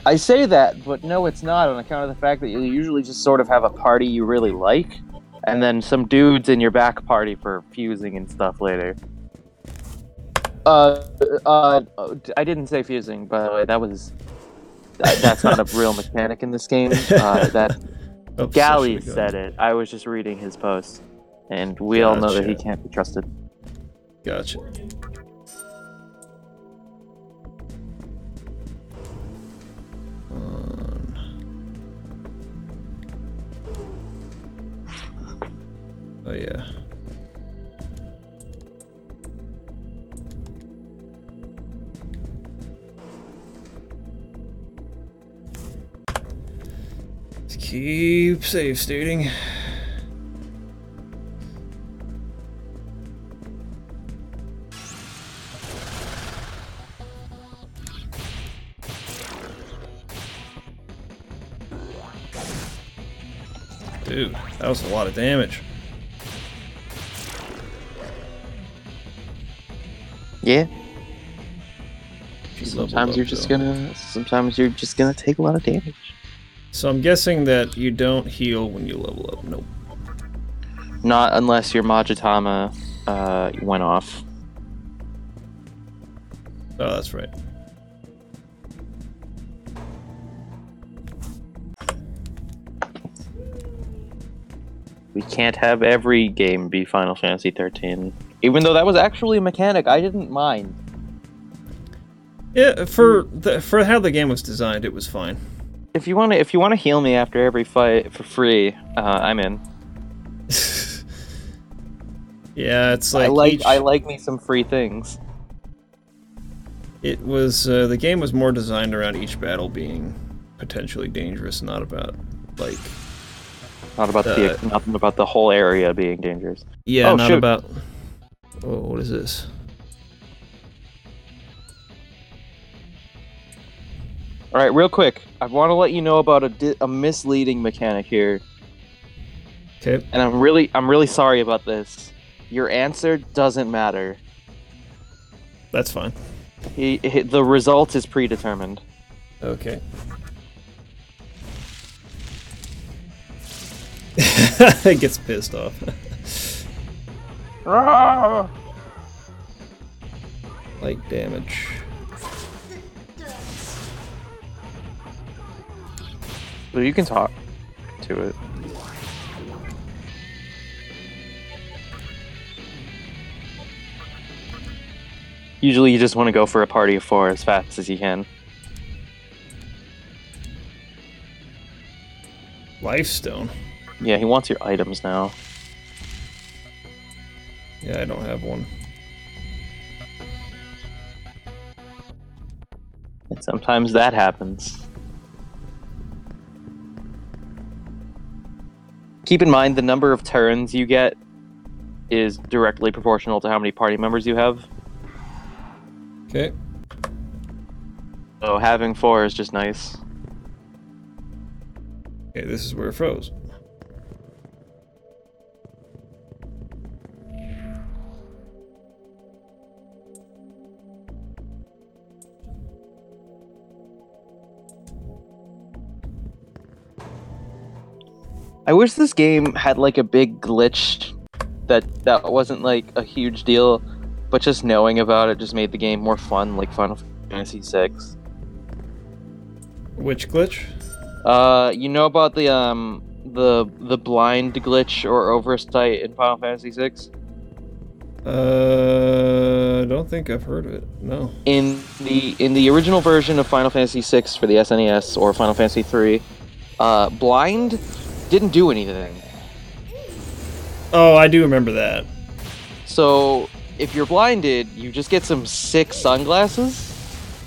I say that, but no, it's not, on account of the fact that you usually just sort of have a party you really like, and then some dudes in your back party for fusing and stuff later. I didn't say fusing, by the way. That's not a real mechanic in this game. That Oops, Galley said it. I was just reading his post, and we all know that he can't be trusted. Gotcha. Oh yeah. Let's keep save stating. Dude, that was a lot of damage. Yeah. He Sometimes you're just gonna take a lot of damage. So I'm guessing that you don't heal when you level up. Nope. Not unless your Majitama went off. Oh, that's right. We can't have every game be Final Fantasy 13. Even though that was actually a mechanic I didn't mind. Yeah, for how the game was designed, it was fine. If you want to heal me after every fight for free, I'm in. Yeah, it's like I like me some free things. It was the game was more designed around each battle being potentially dangerous, not about like Nothing about the whole area being dangerous. Yeah, not about. Oh, what is this? All right, real quick, I want to let you know about a misleading mechanic here. Okay. And I'm really sorry about this. Your answer doesn't matter. That's fine. The result is predetermined. Okay. It gets pissed off. Light damage. Well, you can talk to it. Usually you just want to go for a party of 4 as fast as you can. Lifestone. Yeah, he wants your items now. Yeah, I don't have one. And sometimes that happens. Keep in mind the number of turns you get is directly proportional to how many party members you have. Okay. So having 4 is just nice. Okay, this is where it froze. I wish this game had like a big glitch that wasn't like a huge deal, but just knowing about it just made the game more fun, like Final Fantasy VI. Which glitch? You know about the blind glitch or oversight in Final Fantasy VI? I don't think I've heard of it. No. In the original version of Final Fantasy VI for the SNES or Final Fantasy III, blind didn't do anything. Oh, I do remember that. So if you're blinded, you just get some sick sunglasses.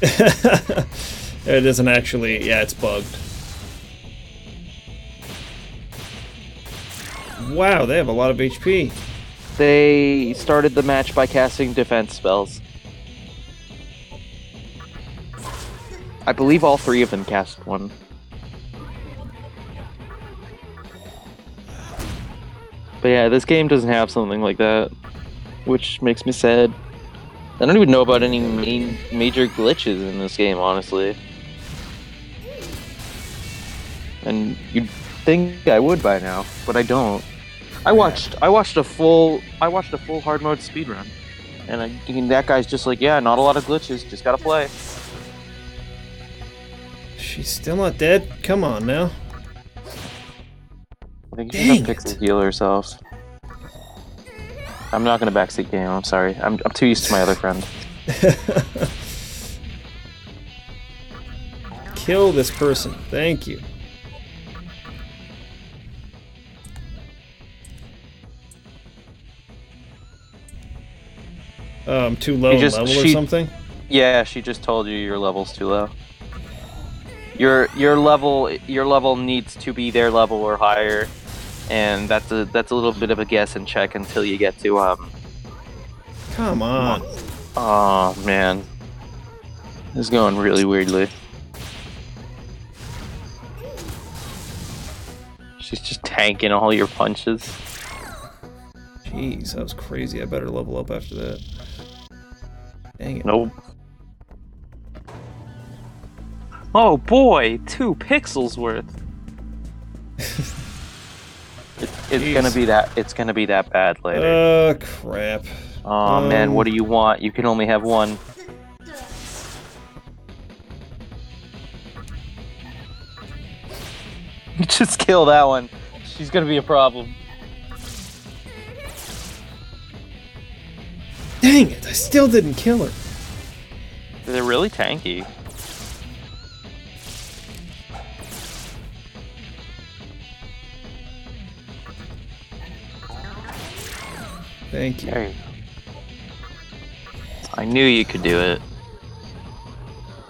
It doesn't actually. Yeah, it's bugged. Wow, they have a lot of HP. They started the match by casting defense spells. I believe all 3 of them cast one. But yeah, this game doesn't have something like that, which makes me sad. I don't even know about any major glitches in this game, honestly. And you'd think I would by now, but I don't. I watched a full hard mode speedrun. And that guy's just like, yeah, not a lot of glitches, just gotta play. She's still not dead? Come on now. I think she's gonna pixel heal herself. I'm not gonna backseat game, I'm sorry. I'm too used to my other friend. Kill this person. Thank you. I'm too low in level or something? Yeah, she just told you your level's too low. Your level needs to be their level or higher, and that's a little bit of a guess and check until you get to Come on. Oh man, this is going really weirdly. She's just tanking all your punches. Jeez, that was crazy. I better level up after that. Dang it. Nope. Oh boy, 2 pixels worth. It's gonna be that. It's gonna be that bad later. Crap. Oh man, what do you want? You can only have one. Just kill that one. She's gonna be a problem. Dang it! I still didn't kill her. They're really tanky. Thank you. There you go. I knew you could do it.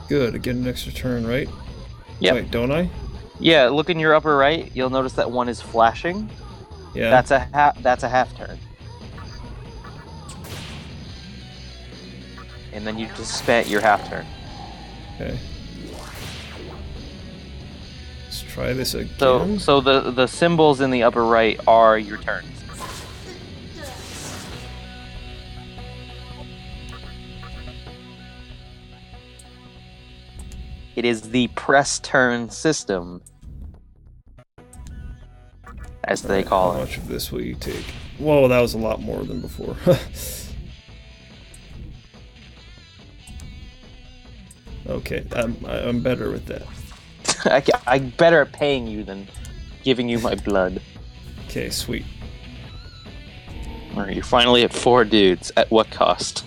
Good, I get an extra turn, right? Yeah. Wait, don't I? Yeah, look in your upper right. You'll notice that one is flashing. Yeah. That's a half turn. And then you just spent your half turn. Okay. Let's try this again. So the symbols in the upper right are your turns. It is the press turn system, as they call it. How much of this will you take? Whoa, that was a lot more than before. Okay, I'm better with that. I'm better at paying you than giving you my blood. Okay, sweet. Alright, you're finally at 4 dudes. At what cost?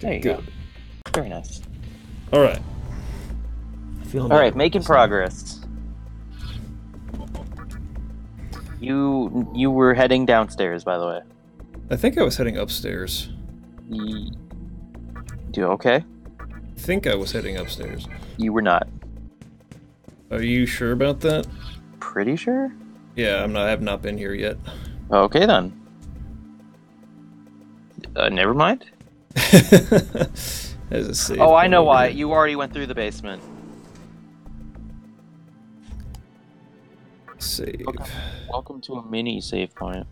There you go. Very nice. Alright. Alright, making progress. You were heading downstairs, by the way. I think I was heading upstairs. Do okay? I think I was heading upstairs. You were not. Are you sure about that? Pretty sure? Yeah, I have not been here yet. Okay then. Never mind. As a save. Oh, I know why. You already went through the basement. Save. Okay. Welcome to a mini save point.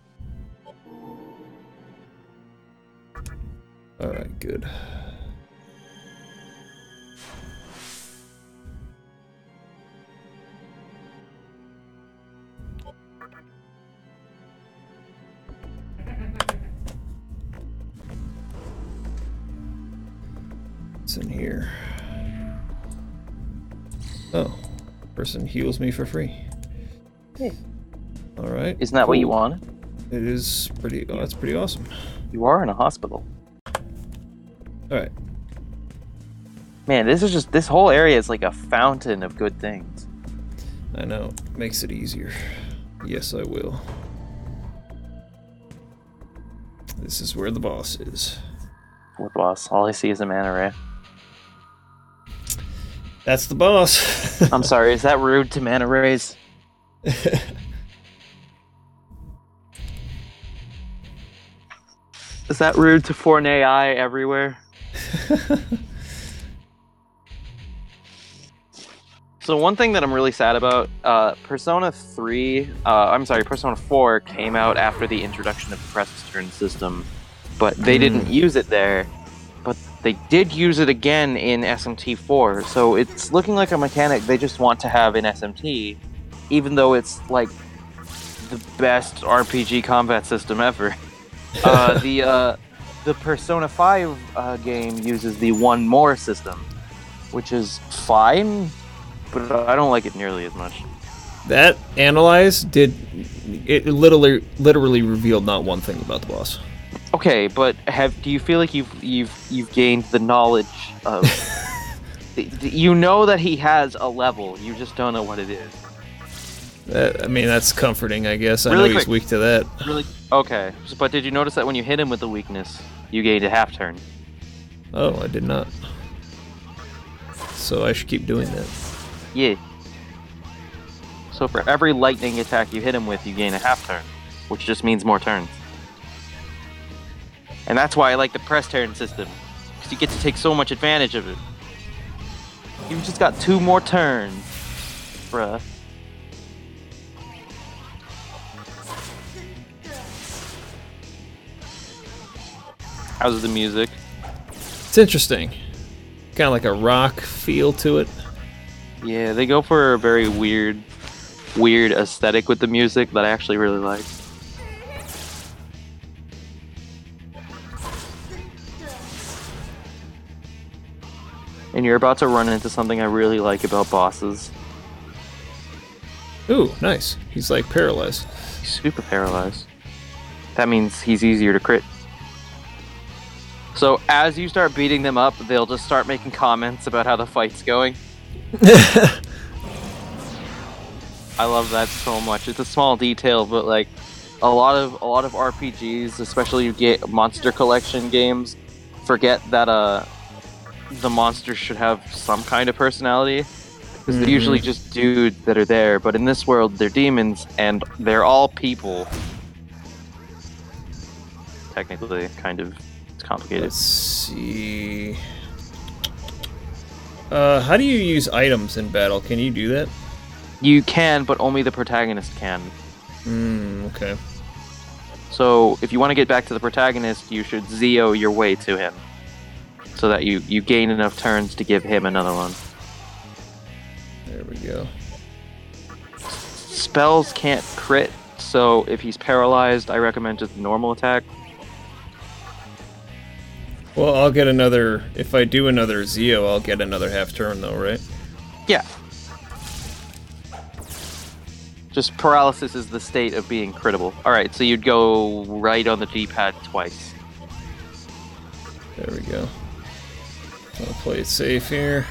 Alright, good. What's in here? Oh, person heals me for free. Hey. All right. Isn't that what you wanted? It is pretty. Oh, that's pretty awesome. You are in a hospital. All right. Man, this whole area is like a fountain of good things. I know. Makes it easier. Yes, I will. This is where the boss is. What boss? All I see is a mana ray. That's the boss. I'm sorry, is that rude to mana rays? Is that rude to Fortnite AI everywhere? So one thing that I'm really sad about, Persona 4 came out after the introduction of the press turn system, but they didn't use it there. But They did use it again in SMT4, so it's looking like a mechanic they just want to have in SMT, even though it's like the best RPG combat system ever. The Persona 5 game uses the One More system, which is fine, but I don't like it nearly as much. That analyze did it literally revealed not one thing about the boss. Okay, but do you feel like you've gained the knowledge of you know that he has a level, you just don't know what it is. I mean, that's comforting, I guess. I Really know quick. he's weak to that. Really? Okay, but did you notice that when you hit him with the weakness, you gained a half turn? Oh, I did not. So I should keep doing that. Yeah. So for every lightning attack you hit him with, you gain a half turn, which just means more turns. And that's why I like the press turn system, because you get to take so much advantage of it. You've just got 2 more turns, bruh. How's the music? It's interesting. Kind of like a rock feel to it. Yeah, they go for a very weird aesthetic with the music that I actually really like. And you're about to run into something I really like about bosses. Ooh, nice. He's like paralyzed. He's super paralyzed. That means he's easier to crit. So as you start beating them up, they'll just start making comments about how the fight's going. I love that so much. It's a small detail, but like a lot of RPGs, especially you get monster collection games, forget that the monsters should have some kind of personality, because they're usually just dudes that are there. But in this world, they're demons, and they're all people. Technically, kind of, it's complicated. Let's see. How do you use items in battle? Can you do that? You can, but only the protagonist can. Okay. So if you want to get back to the protagonist, you should Zeo your way to him, so that you gain enough turns to give him another one. There we go. Spells can't crit, so if he's paralyzed, I recommend just normal attack. Well, I'll get another... If I do another Zeo, I'll get another half turn, though, right? Yeah. Just paralysis is the state of being critable. Alright, so you'd go right on the D-pad twice. There we go. I'll play it safe here.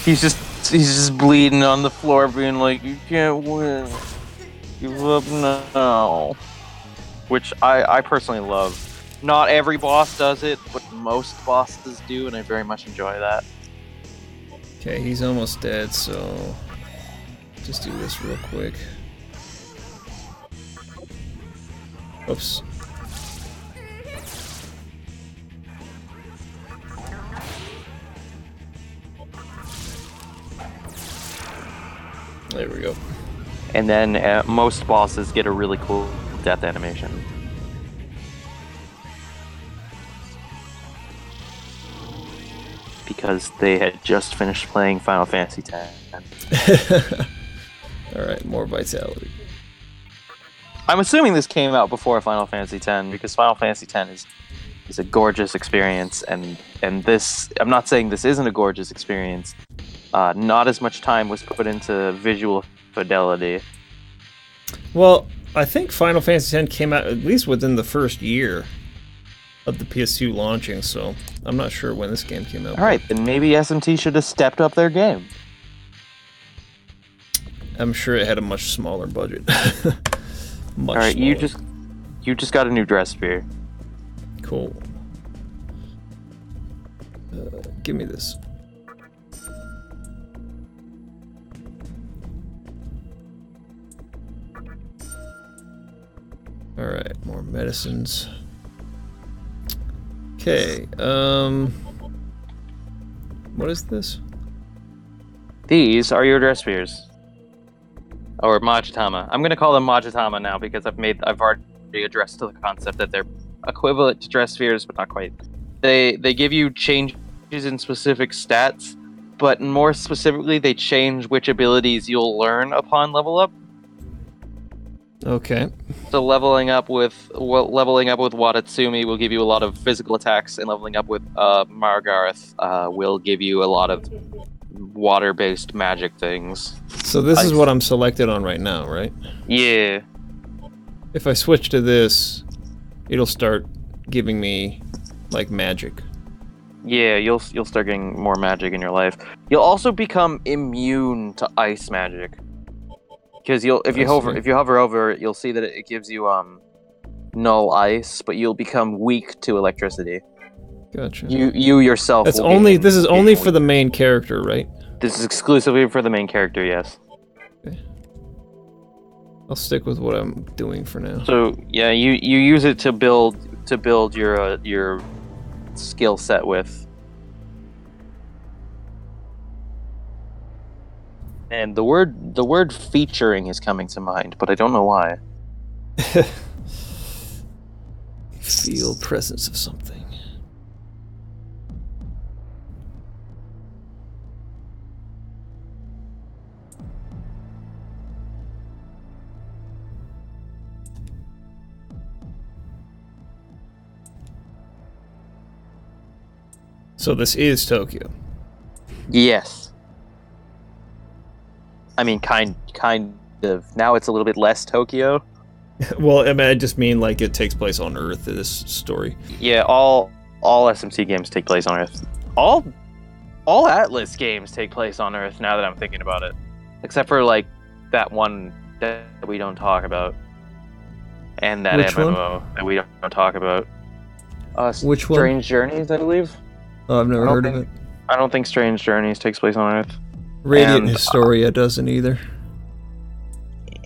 He's just bleeding on the floor, being like, "You can't win. Give up now." Which I personally love. Not every boss does it, but most bosses do, and I very much enjoy that. Okay, he's almost dead, so... Just do this real quick. Oops. There we go. And then most bosses get a really cool death animation. Because they had just finished playing Final Fantasy X. Alright, more vitality. I'm assuming this came out before Final Fantasy X, because Final Fantasy X is a gorgeous experience, and this, I'm not saying this isn't a gorgeous experience. Not as much time was put into visual fidelity. Well, I think Final Fantasy X came out at least within the first year of the PS2 launching, so I'm not sure when this game came out. Alright, then maybe SMT should have stepped up their game. I'm sure it had a much smaller budget. Alright, you just got a new dress spear. Cool. Give me this. Alright, more medicines. Okay, what is this? These are your dress spears. or Majitama. I'm gonna call them Majitama now because I've already addressed to the concept that they're equivalent to dress spheres, but not quite. They give you changes in specific stats, but more specifically, they change which abilities you'll learn upon level up. Okay. So leveling up with Watatsumi will give you a lot of physical attacks, and leveling up with Margareth will give you a lot of water-based magic things. So this is what I'm selected on right now, right? Yeah. If I switch to this, it'll start giving me like magic. Yeah, you'll start getting more magic in your life. You'll also become immune to ice magic. Because if you hover over it, you'll see that it gives you null ice, but you'll become weak to electricity. Gotcha. You yourself. This is only for the main character, right? This is exclusively for the main character, yes. Okay. I'll stick with what I'm doing for now. So yeah, you use it to build your skill set with. And the word featuring is coming to mind, but I don't know why. Feel presence of something. So this is Tokyo. Yes. I mean, kind of. Now it's a little bit less Tokyo. Well, I mean, I just mean like it takes place on Earth. This story. Yeah, all SMT games take place on Earth. All Atlas games take place on Earth. Now that I'm thinking about it, except for like that one that we don't talk about, and that Which MMO that we don't talk about. Which one? Strange Journeys, I believe. Oh, I've never heard of it. I don't think Strange Journeys takes place on Earth. Radiant Historia doesn't either.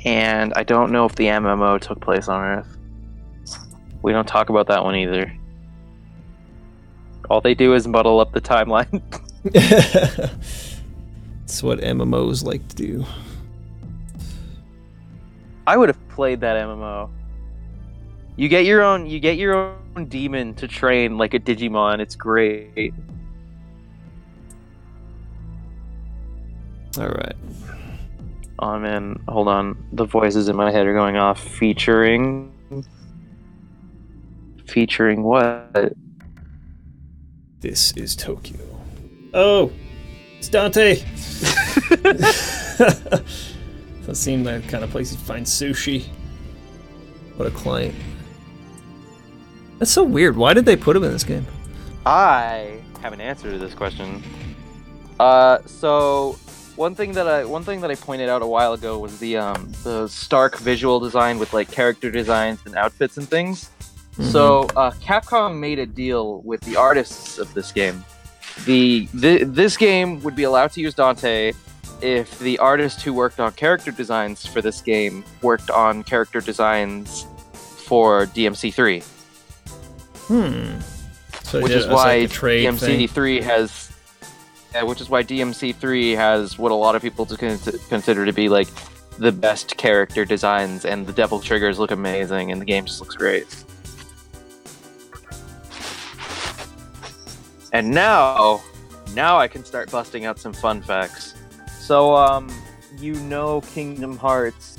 And I don't know if the MMO took place on Earth. We don't talk about that one either. All they do is muddle up the timeline. That's what MMOs like to do. I would have played that MMO. You get your own demon to train like a Digimon. It's great. All right. Oh man, hold on. The voices in my head are going off. Featuring what? This is Tokyo. Oh, it's Dante. That seemed like the kind of place you'd find sushi. What a client. That's so weird. Why did they put him in this game? I have an answer to this question. So one thing that I pointed out a while ago was the stark visual design with like character designs and outfits and things. Mm-hmm. So Capcom made a deal with the artists of this game. This game would be allowed to use Dante if the artist who worked on character designs for this game worked on character designs for DMC3. So which is why DMC3 has, which is why DMC3 has what a lot of people consider to be like the best character designs, and the devil triggers look amazing, and the game just looks great. And now I can start busting out some fun facts. So, Kingdom Hearts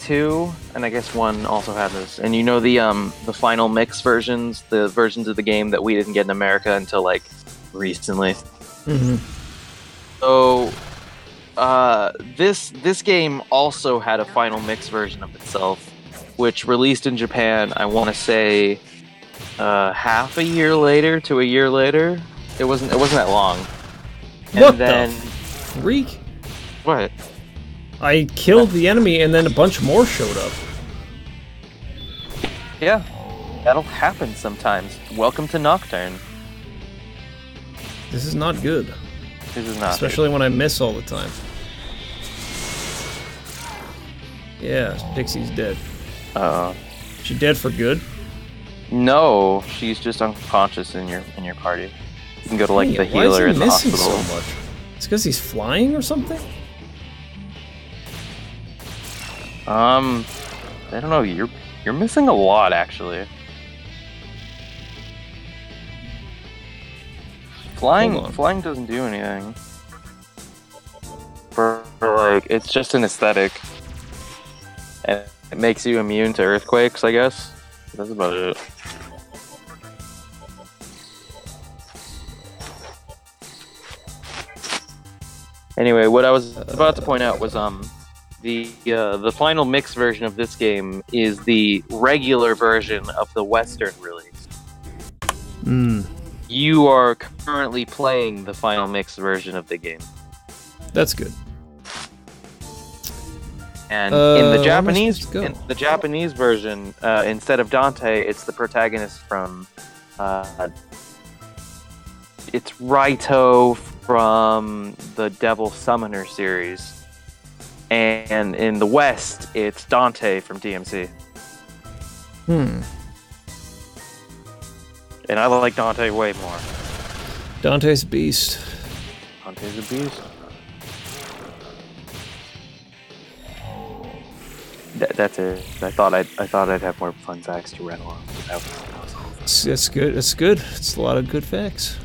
2, and I guess 1 also had this. And the final mix versions, the versions of the game that we didn't get in America until, like, recently. Mm-hmm. So, this game also had a final mix version of itself, which released in Japan, I want to say, half a year later to a year later. It wasn't that long. What the freak? What? I killed the enemy and then a bunch more showed up. Yeah, that'll happen sometimes. Welcome to Nocturne. This is not good. This is not Especially when I miss all the time. Yeah, Pixie's dead. She dead for good? No, she's just unconscious in your party. You can go to like the healer in the hospital. So much? It's because he's flying or something? I don't know. You're missing a lot, actually. Flying doesn't do anything. For like, it's just an aesthetic, and it makes you immune to earthquakes, I guess. That's about it. Anyway, what I was about to point out was the final mix version of this game is the regular version of the Western release. You are currently playing the final mix version of the game. That's good. And in the Japanese version, instead of Dante, it's the protagonist from it's Raito from the Devil Summoner series. And in the West, it's Dante from DMC. And I like Dante way more. Dante's a beast. Dante's a beast. That's it. I thought I'd have more fun facts to rattle off. It's good. It's good. It's a lot of good facts.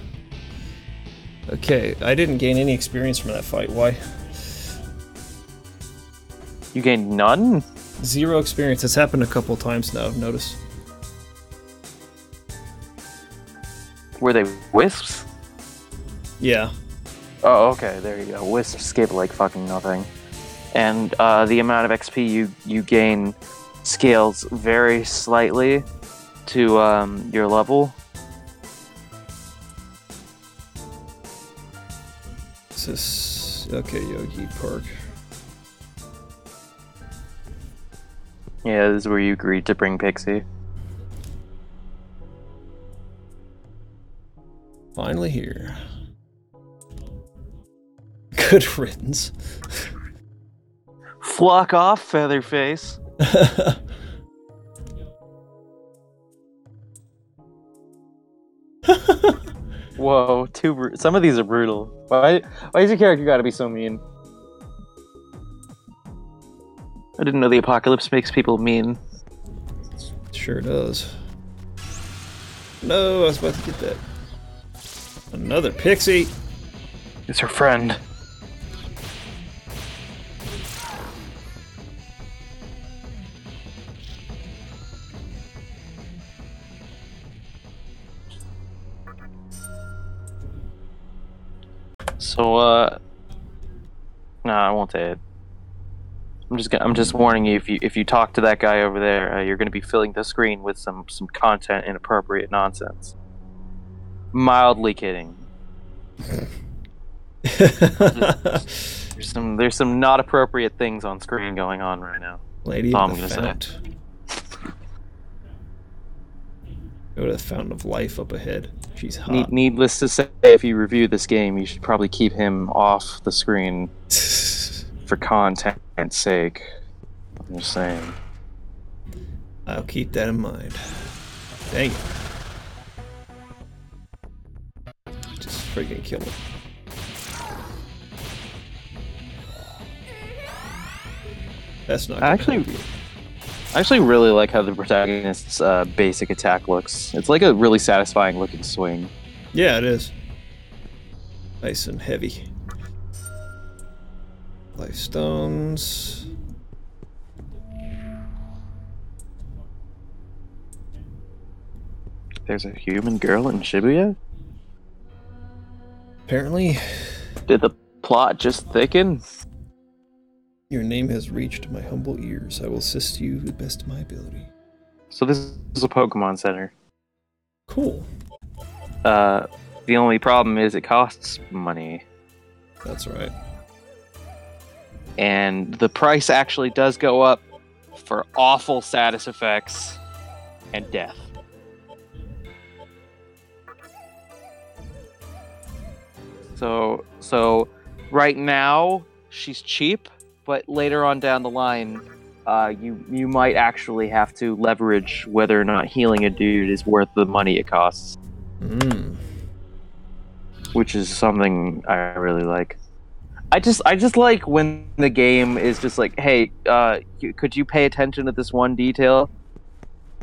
Okay, I didn't gain any experience from that fight. Why? You gained none? 0 experience. It's happened a couple times now, I've noticed. Were they wisps? Yeah. Oh, okay, there you go. Wisps give like fucking nothing. And the amount of XP you gain scales very slightly to your level. This is... Okay, Yogi Park. Yeah, this is where you agreed to bring Pixie. Finally here. Good riddance. Flock off, Featherface. Whoa, some of these are brutal. Why is your character gotta be so mean? I didn't know the apocalypse makes people mean. Sure does. No, I was about to get that. Another pixie. It's her friend. So, no, I won't say it. I'm just warning you. If you talk to that guy over there, you're going to be filling the screen with some content inappropriate nonsense. Mildly kidding. There's some not appropriate things on screen going on right now. Lady of the Fount. Go to the Fountain of Life up ahead. She's hot. Needless to say, if you review this game, you should probably keep him off the screen for content's sake. I'm just saying. I'll keep that in mind. Dang it. Just freaking kill him. That's not gonna help you. I actually really like how the protagonist's basic attack looks. It's like a really satisfying looking swing. Yeah, it is. Nice and heavy. Life stones. There's a human girl in Shibuya? Apparently. Did the plot just thicken? Your name has reached my humble ears. I will assist you to the best of my ability. So this is a Pokemon Center. Cool. The only problem is it costs money. That's right. And the price actually does go up for awful status effects and death. So right now she's cheap, but later on down the line, you might actually have to leverage whether or not healing a dude is worth the money it costs. Which is something I really like. I just like when the game is just like, hey, could you pay attention to this one detail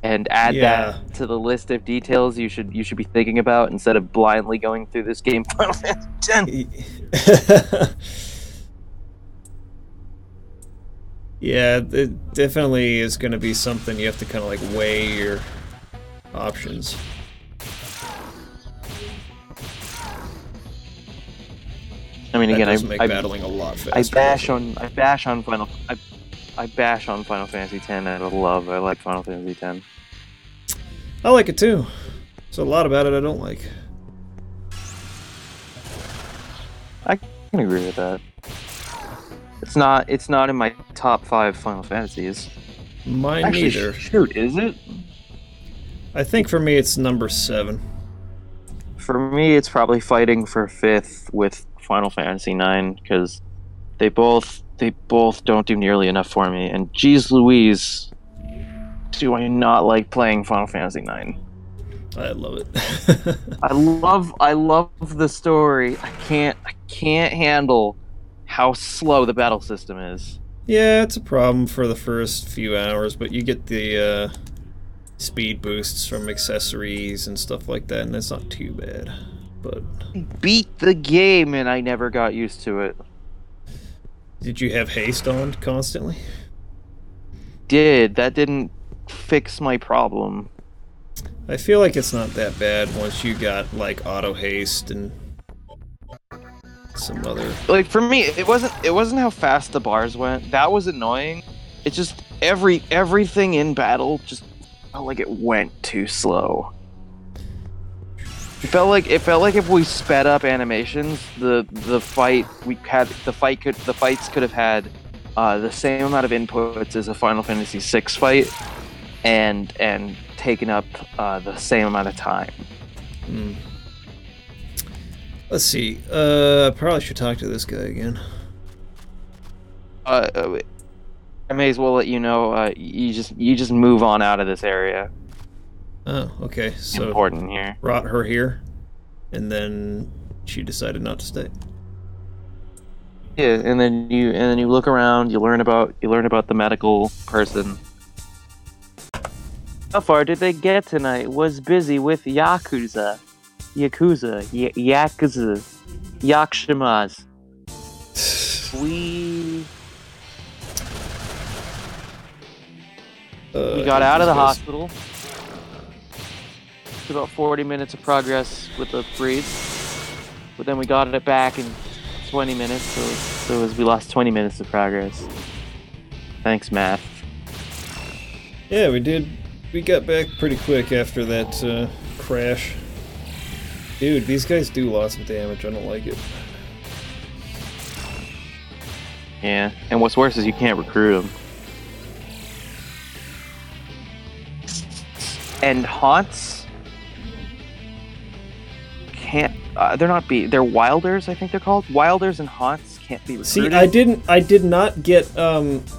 and add Yeah. that to the list of details you should be thinking about instead of blindly going through this game. Final Fantasy X. Yeah, it definitely is going to be something you have to kind of like weigh your options. I mean, That again, does make battling a lot faster. I bash on Final Fantasy X out of love. I like Final Fantasy X. I like it too. There's a lot about it I don't like. I can agree with that. It's not in my top 5 Final Fantasies. Mine Actually, neither. Shoot, is it? I think for me it's number 7. For me, it's probably fighting for 5th with Final Fantasy IX because they both don't do nearly enough for me. And geez Louise, do I not like playing Final Fantasy IX? I love it. I love the story. I can't handle how slow the battle system is. Yeah, it's a problem for the first few hours, but you get the speed boosts from accessories and stuff like that, and it's not too bad. But Beat the game, and I never got used to it. did you have haste on constantly? That didn't fix my problem. I feel like it's not that bad once you got like auto haste and some other. Like for me, it wasn't how fast the bars went. That was annoying. It's just everything in battle just felt like it went too slow. It felt like if we sped up animations, the fights could have had the same amount of inputs as a Final Fantasy VI fight, and taken up the same amount of time. Hmm. Let's see. I probably should talk to this guy again. I may as well let you know. You just move on out of this area. Oh, okay. So Important here. brought her here, and then she decided not to stay. Yeah, and then you look around. You learn about the medical person. How far did they get tonight? Was busy with Yakuza, Yakshimas. We got out of the hospital. It's about 40 minutes of progress with the breathe, but then we got it back in 20 minutes, so we lost 20 minutes of progress. Thanks, math. Yeah, we did. We got back pretty quick after that crash. Dude, these guys do lots of damage. I don't like it. Yeah, and what's worse is you can't recruit them. And haunts can't. They're wilders. I think they're called wilders, and haunts can't be recruited. See, I did not get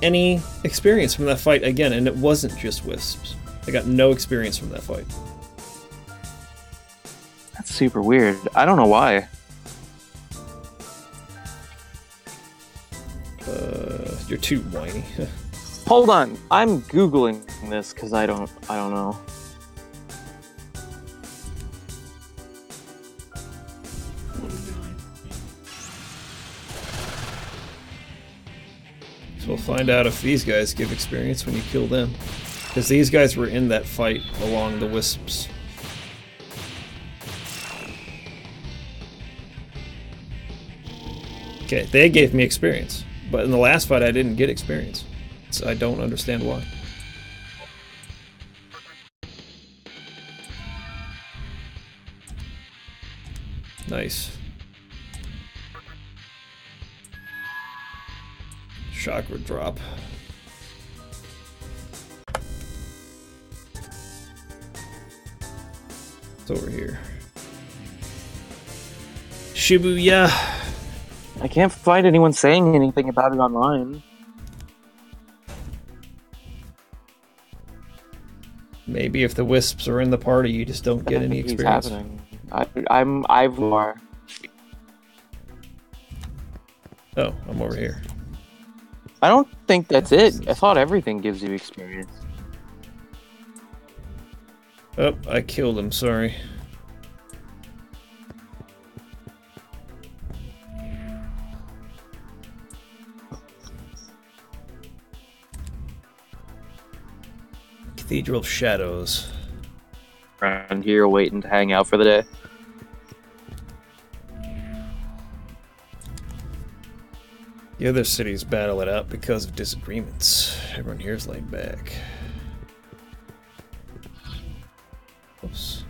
any experience from that fight again, and it wasn't just wisps. I got no experience from that fight. That's super weird. I don't know why. You're too whiny. Hold on, I'm googling this because I don't know. So we'll find out if these guys give experience when you kill them. Because these guys were in that fight along the wisps. Okay, they gave me experience. But in the last fight I didn't get experience. So I don't understand why. Nice. Chakra drop. It's over here. Shibuya. I can't find anyone saying anything about it online. Maybe if the wisps are in the party, you just don't get any experience. Happening. I'm Ivor. Oh, I'm over here. I don't think that's it. I thought everything gives you experience. Oh, I killed him, sorry. Cathedral of Shadows. Around here waiting to hang out for the day. The other cities battle it out because of disagreements. Everyone here is laid back. Oops.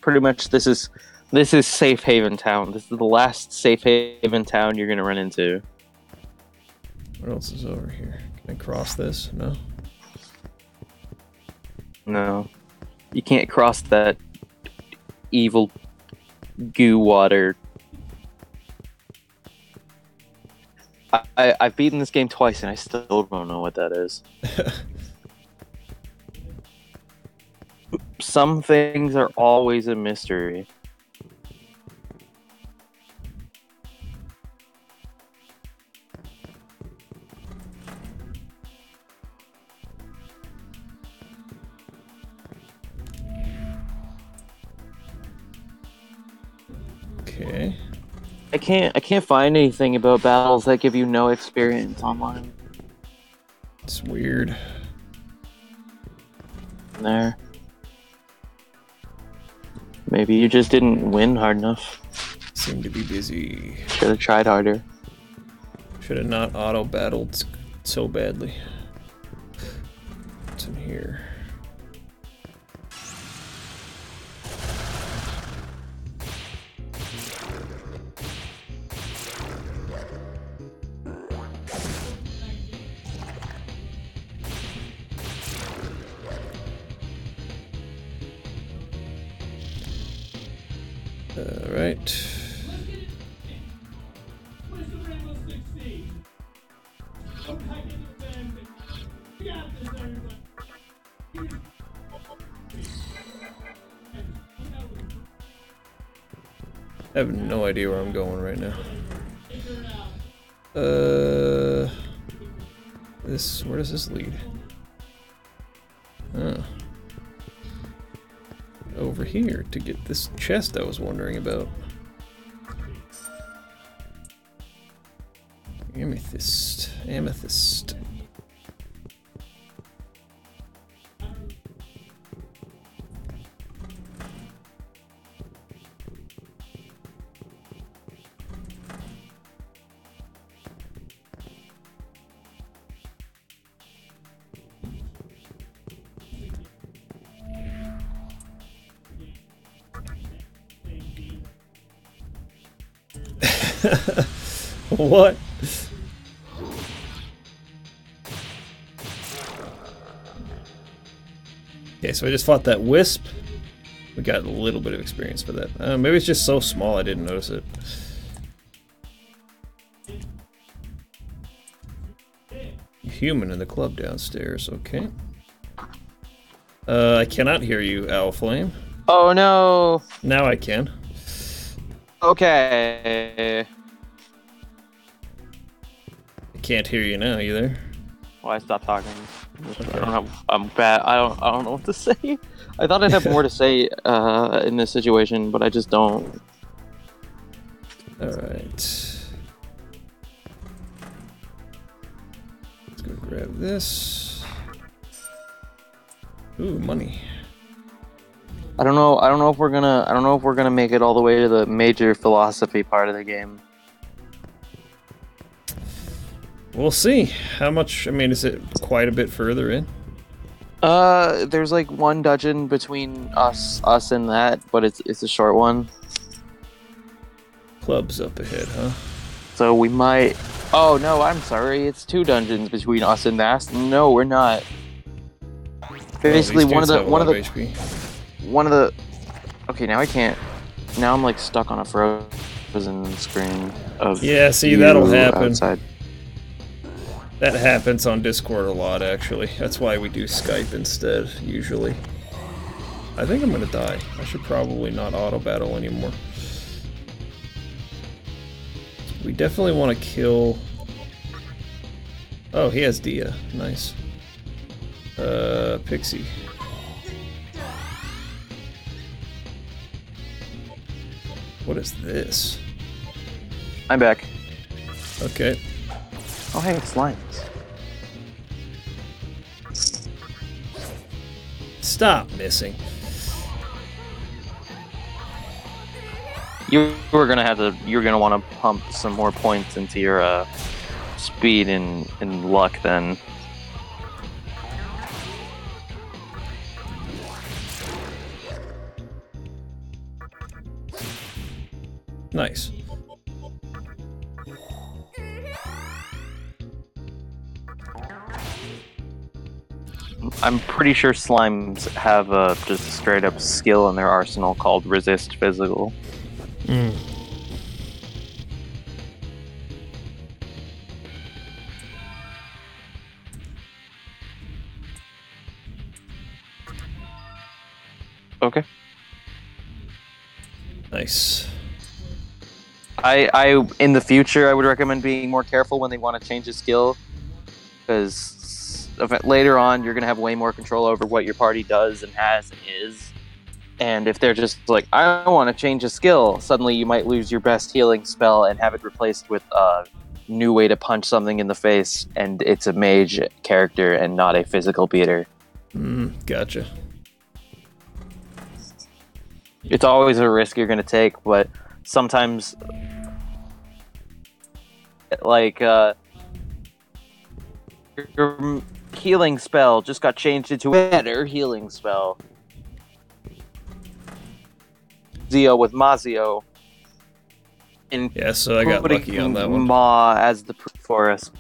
Pretty much, this is Safe Haven Town. This is the last Safe Haven town you're gonna run into. What else is over here? Can I cross this? No. No, you can't cross that evil goo water. I've beaten this game twice and I still don't know what that is. Some things are always a mystery. Okay. I can't find anything about battles that give you no experience online. It's weird. There. Maybe you just didn't win hard enough. Seem to be busy. Should have tried harder. Should have not auto-battled so badly. What's in here? Right. I have no idea where I'm going right now. Where does this lead? Oh. Over here to get this chest I was wondering about. Amethyst. Amethyst. What? Okay, so I just fought that wisp. We got a little bit of experience for that. Maybe it's just so small I didn't notice it. Human in the club downstairs, okay. I cannot hear you, Owl Flame. Oh no! Now I can. Okay. I can't hear you now, you there? Well, I stopped talking. Okay. I don't know. I'm bad. I don't know what to say. I thought I'd have more to say in this situation, but I just don't. Alright. Let's go grab this. Ooh, money. I don't know if we're gonna make it all the way to the major philosophy part of the game. We'll see. How much, I mean, is it quite a bit further in? There's like one dungeon between us and that, but it's a short one. Club's up ahead, huh? So we might. Oh no, I'm sorry. It's two dungeons between us and that. No, we're not. Basically, one of the Okay, now I can't. Now I'm like stuck on a frozen screen of. Yeah, see, that'll happen. Outside. That happens on Discord a lot, actually. That's why we do Skype instead, usually. I think I'm gonna die. I should probably not auto-battle anymore. We definitely want to kill... Oh, he has Dia. Nice. Pixie. What is this? I'm back. Okay. Oh, hey, it's slimes. Stop missing. You're gonna want to pump some more points into your speed and luck then. Nice. I'm pretty sure slimes have just a straight up skill in their arsenal called resist physical. Mm. Okay. Nice. I in the future I would recommend being more careful when they want to change a skill, because later on you're gonna have way more control over what your party does and has and is. And if they're just like, I want to change a skill, suddenly you might lose your best healing spell and have it replaced with a new way to punch something in the face, and it's a mage character and not a physical beater. Gotcha. It's always a risk you're going to take, but sometimes, like, your healing spell just got changed into a better healing spell. Zio with Mazio. Yeah, so I got lucky on that one. Ma as the for us.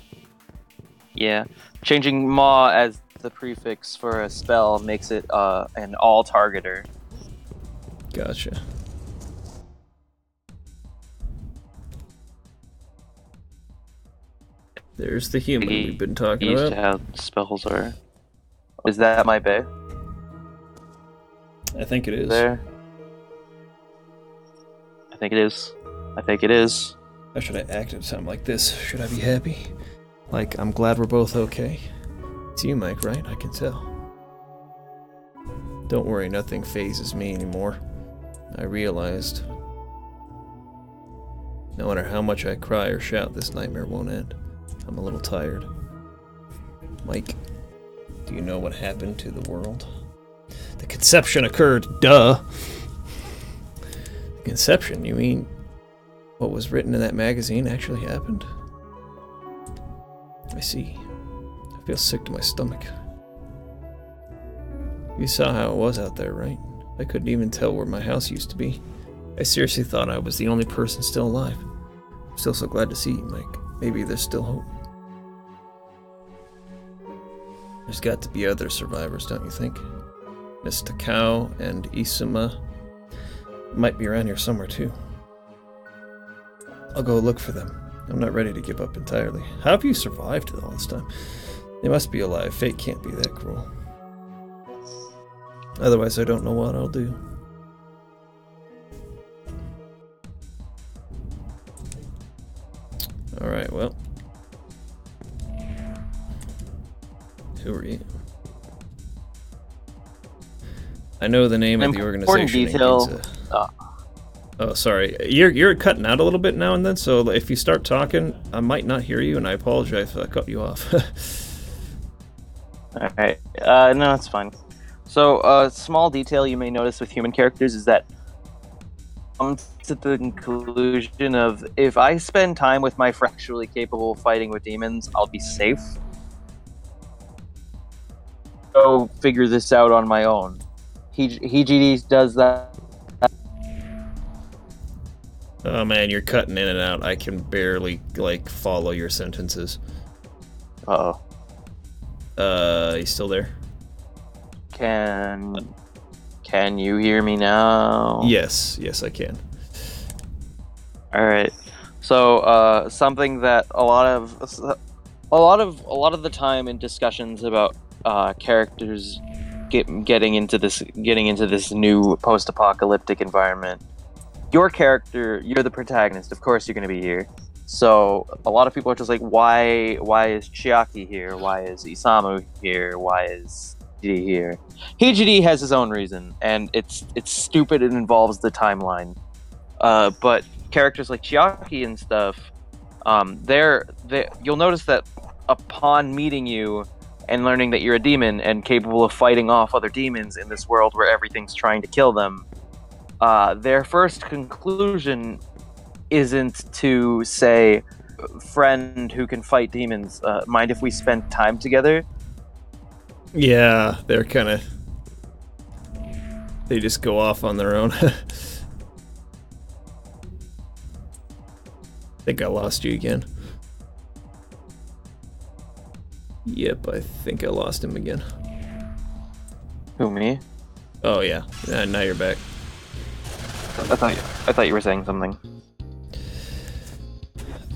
Yeah, changing Ma as the prefix for a spell makes it an all targeter. Gotcha. There's the human we've been talking used about. to have spells are. Is that my bay? I think it is. There. I think it is. I think it is. How should I act at a time like this? Should I be happy? Like, I'm glad we're both okay? It's you, Mike, right? I can tell. Don't worry, nothing phases me anymore. I realized. No matter how much I cry or shout, this nightmare won't end. I'm a little tired. Mike, do you know what happened to the world? The conception occurred, duh! The conception? You mean what was written in that magazine actually happened? I see. I feel sick to my stomach. You saw how it was out there, right? I couldn't even tell where my house used to be. I seriously thought I was the only person still alive. I'm still so glad to see you, Mike. Maybe there's still hope. There's got to be other survivors, don't you think? Miss Takao and Isuma might be around here somewhere too. I'll go look for them. I'm not ready to give up entirely. How have you survived all this time? They must be alive. Fate can't be that cruel. Otherwise, I don't know what I'll do. Alright, well. Who are you? I know the name of the organization. Detail. Oh, sorry. You're cutting out a little bit now and then, so if you start talking, I might not hear you, and I apologize if I cut you off. Alright. No, it's fine. So, a small detail you may notice with human characters is that comes to the conclusion of, if I spend time with my friend actually capable of fighting with demons, I'll be safe. Go figure this out on my own. Higiri does that. Oh man, you're cutting in and out. I can barely, follow your sentences. Uh-oh. You still there? Can you hear me now? Yes, I can. All right. So, something that a lot of the time in discussions about characters getting into this new post-apocalyptic environment, your character, you're the protagonist. Of course, you're going to be here. So a lot of people are just like, why is Chiaki here? Why is Isamu here? Why is Hijiri here? Hijiri has his own reason, and it's stupid and involves the timeline. But characters like Chiaki and stuff, you'll notice that upon meeting you and learning that you're a demon and capable of fighting off other demons in this world where everything's trying to kill them, their first conclusion isn't to say, friend who can fight demons, mind if we spend time together? Yeah, they're kind of... They just go off on their own. I think I lost you again. Yep, I think I lost him again. Who, me? Oh yeah, now you're back. I thought you were saying something.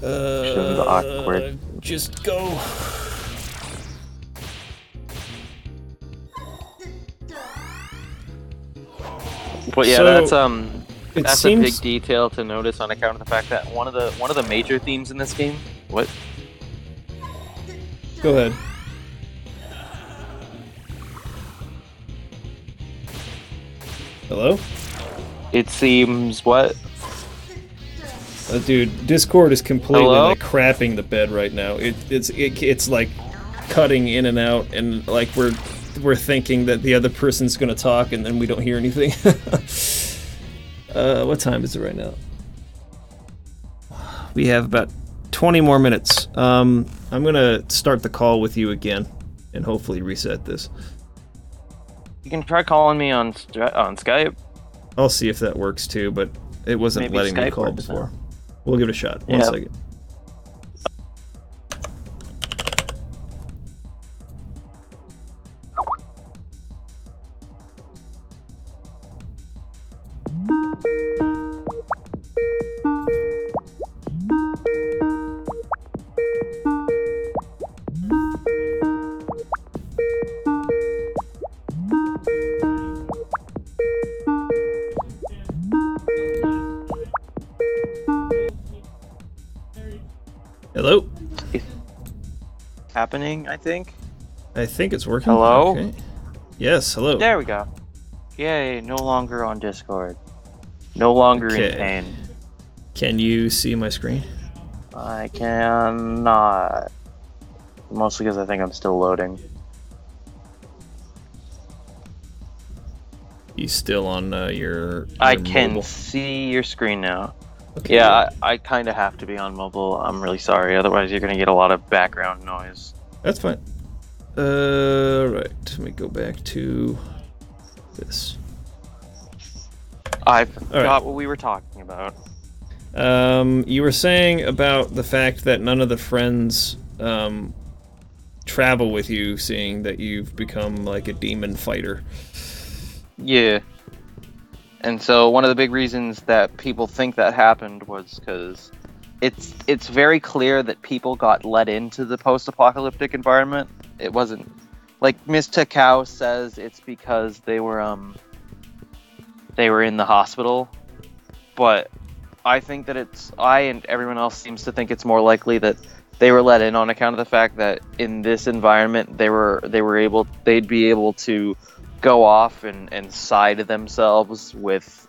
Awkward. Just go. But yeah, So, that's seems... a big detail to notice on account of the fact that one of the major themes in this game. What? Go ahead. Hello? It seems what? Dude, Discord is completely Hello? like crapping the bed right now. It's like cutting in and out, and like we're thinking that the other person's gonna talk, and then we don't hear anything. What time is it right now? We have about 20 more minutes. I'm gonna start the call with you again, and hopefully reset this. You can try calling me on Skype. I'll see if that works too, but it wasn't Maybe letting me Skype call works before. now. We'll give it a shot. One second. Hello? Happening, I think. I think it's working. Hello? Okay. Yes, hello. There we go. Yay, no longer on Discord. No longer in pain. Can you see my screen? I cannot. Mostly because I think I'm still loading. You still on your I can mobile? see your screen now. Okay. Yeah, I kind of have to be on mobile. I'm really sorry. Otherwise, you're going to get a lot of background noise. That's fine. Right. Let me go back to this. I forgot what we were talking about. You were saying about the fact that none of the friends travel with you, seeing that you've become like a demon fighter. Yeah. And so one of the big reasons that people think that happened was because it's very clear that people got let into the post-apocalyptic environment. It wasn't like Mr. Cow says it's because they were in the hospital, but I think that I and everyone else seems to think it's more likely that they were let in on account of the fact that in this environment they'd be able to go off and side themselves with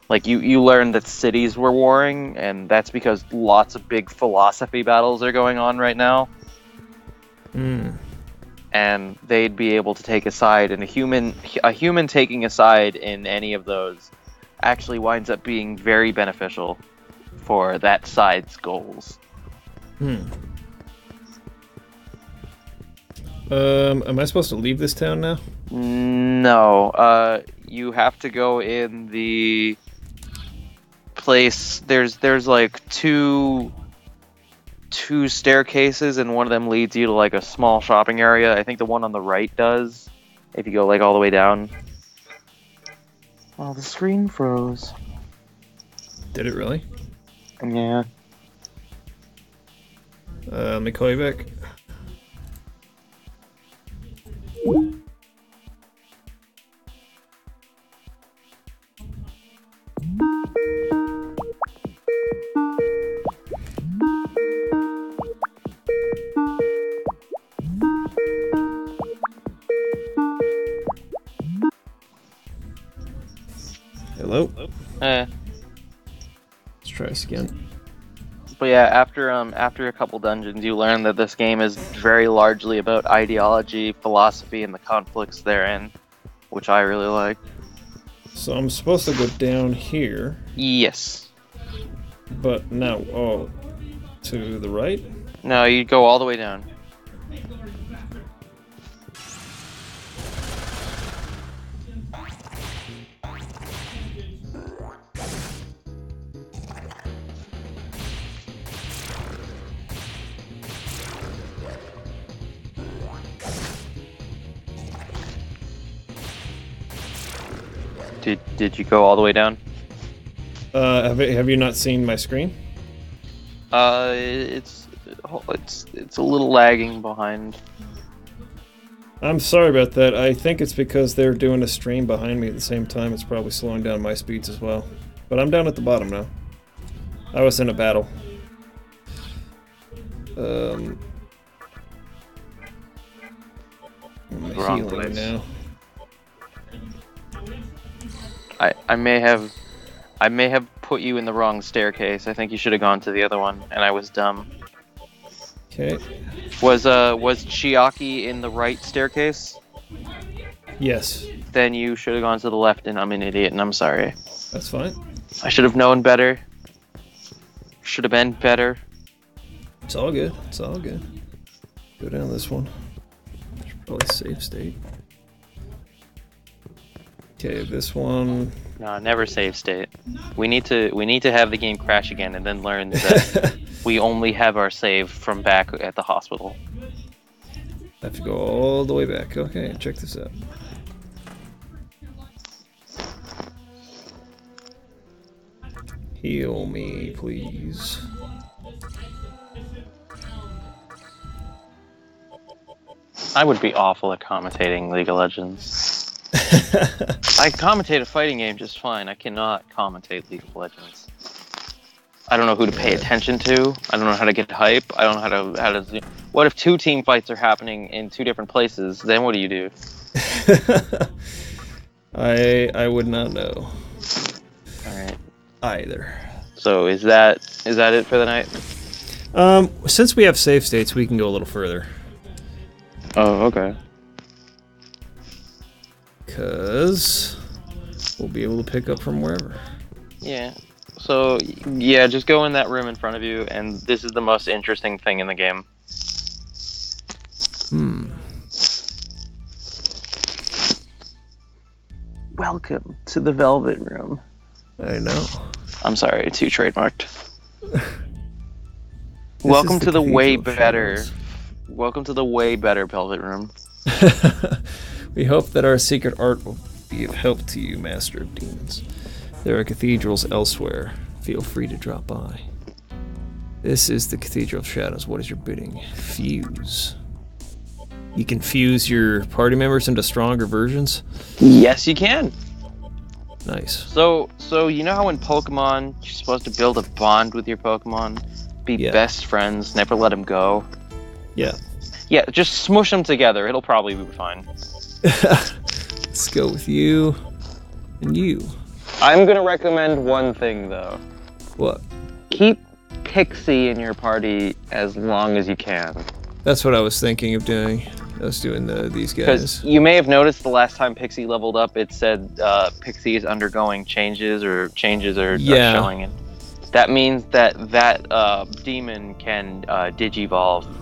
like you learn that cities were warring, and that's because lots of big philosophy battles are going on right now. And they'd be able to take a side, and a human taking a side in any of those actually winds up being very beneficial for that side's goals. Am I supposed to leave this town now? No, you have to go in the place. There's like two staircases, and one of them leads you to like a small shopping area. I think the one on the right does, if you go like all the way down. Oh, the screen froze. Did it really? Yeah. Let me call you back. Hello? Eh. Let's try this again. But yeah, after a couple dungeons, you learn that this game is very largely about ideology, philosophy, and the conflicts therein, which I really like. So I'm supposed to go down here. Yes. But now, oh, to the right? No, you go all the way down. Did you go all the way down? Have you not seen my screen? It's a little lagging behind. I'm sorry about that. I think it's because they're doing a stream behind me at the same time. It's probably slowing down my speeds as well. But I'm down at the bottom now. I was in a battle. I'm Wrong healing place. now. I may have put you in the wrong staircase. I think you should have gone to the other one, and I was dumb. Okay. Was Chiaki in the right staircase? Yes. Then you should have gone to the left, and I'm an idiot, and I'm sorry. That's fine. I should have known better. Should have been better. It's all good. It's all good. Go down this one. Should probably save state. Okay, this one. No, never save state. We need to have the game crash again, and then learn that we only have our save from back at the hospital. I have to go all the way back. Okay, check this out. Heal me, please. I would be awful at commentating League of Legends. I commentate a fighting game just fine. I cannot commentate League of Legends. I don't know who to pay attention to. I don't know how to get hype. I don't know how to. What if two team fights are happening in two different places? Then what do you do? I would not know. All right. Either. So is that it for the night? Since we have save states, we can go a little further. Oh, okay. Because we'll be able to pick up from wherever. Yeah. So, yeah, just go in that room in front of you, and this is the most interesting thing in the game. Welcome to the Velvet Room. I know. I'm sorry, too trademarked. Welcome to the way better. Welcome to the way better Velvet Room. We hope that our secret art will be of help to you, Master of Demons. There are cathedrals elsewhere. Feel free to drop by. This is the Cathedral of Shadows. What is your bidding? Fuse. You can fuse your party members into stronger versions? Yes, you can. Nice. So you know how in Pokemon you're supposed to build a bond with your Pokemon, be best friends, never let them go. Yeah. Yeah, just smush them together. It'll probably be fine. Let's go with you and you. I'm gonna recommend one thing though. What? Keep Pixie in your party as long as you can. That's what I was thinking of doing. I was doing these guys. Because you may have noticed the last time Pixie leveled up, it said Pixie is undergoing changes or are showing it. That means that demon can digivolve.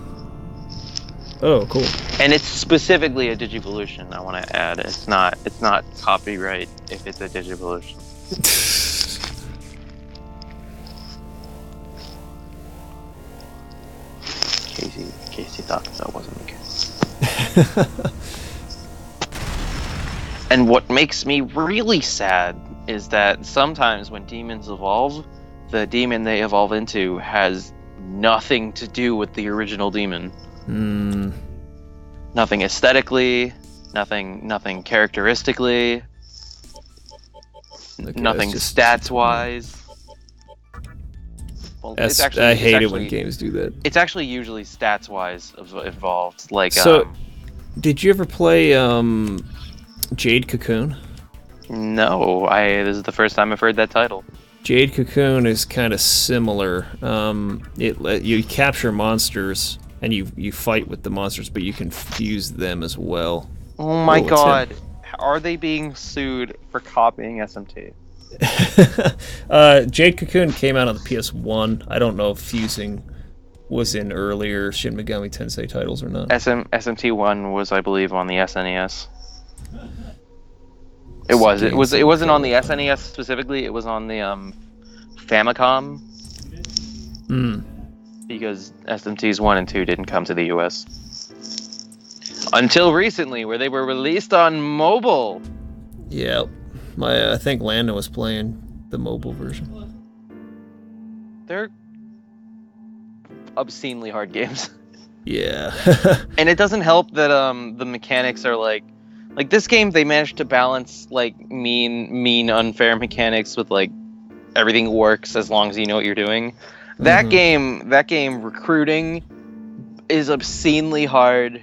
Oh, cool. And it's specifically a digivolution. I want to add, it's not copyright if it's a digivolution. Casey thought that wasn't the case. And what makes me really sad is that sometimes when demons evolve, the demon they evolve into has nothing to do with the original demon. Nothing aesthetically, nothing characteristically, nothing stats-wise. Well, I hate it when games do that. It's actually usually stats-wise involved. Like, so, did you ever play Jade Cocoon? No, this is the first time I've heard that title. Jade Cocoon is kind of similar. You capture monsters and you fight with the monsters, but you can fuse them as well. Oh my god. Are they being sued for copying SMT? Jade Cocoon came out on the PS1. I don't know if fusing was in earlier Shin Megami Tensei titles or not. SMT1 was, I believe, on the SNES. It wasn't on the SNES specifically. It was on the Famicom. Because SMTs 1 and 2 didn't come to the US until recently, where they were released on mobile. Yeah, I think Landon was playing the mobile version. They're obscenely hard games. Yeah. And it doesn't help that the mechanics are like this game. They managed to balance like mean unfair mechanics with like everything works as long as you know what you're doing. That game recruiting is obscenely hard,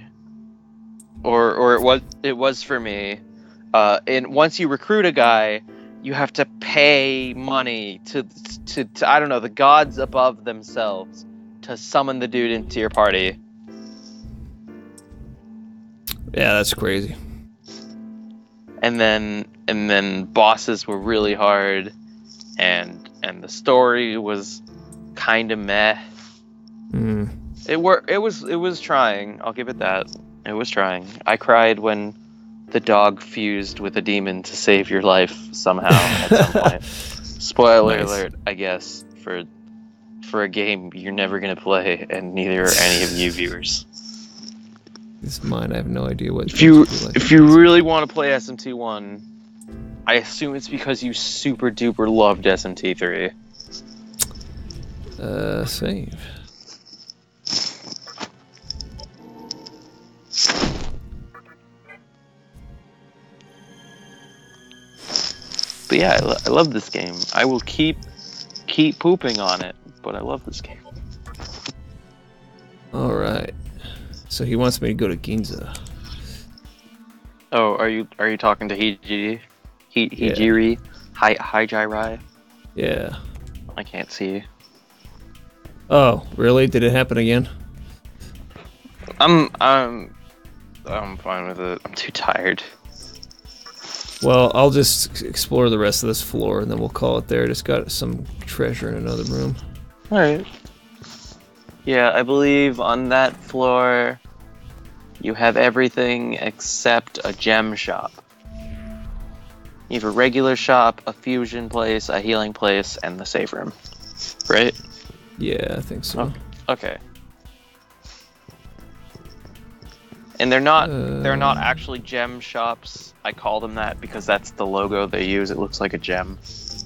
or it was for me. And once you recruit a guy, you have to pay money to I don't know, the gods above themselves to summon the dude into your party. Yeah, that's crazy. And then bosses were really hard, and the story was kind of meh. It was trying. I'll give it that. It was trying. I cried when the dog fused with a demon to save your life somehow at some point. Spoiler alert, I guess, for a game you're never gonna play, and neither are any of you viewers. This is mine. I have no idea what. If you really want to play SMT1, I assume it's because you super duper loved SMT3. Save. But yeah, I love this game. I will keep pooping on it, but I love this game. All right. So he wants me to go to Ginza. Oh, are you talking to Hijiri? Hijiri? Hijirai? Yeah. I can't see. Oh, really? Did it happen again? I'm fine with it. I'm too tired. Well, I'll just explore the rest of this floor, and then we'll call it there. Just got some treasure in another room. Alright. Yeah, I believe on that floor you have everything except a gem shop. You have a regular shop, a fusion place, a healing place, and the save room. Right? Yeah, I think so. Okay. And they're not actually gem shops. I call them that because that's the logo they use. It looks like a gem.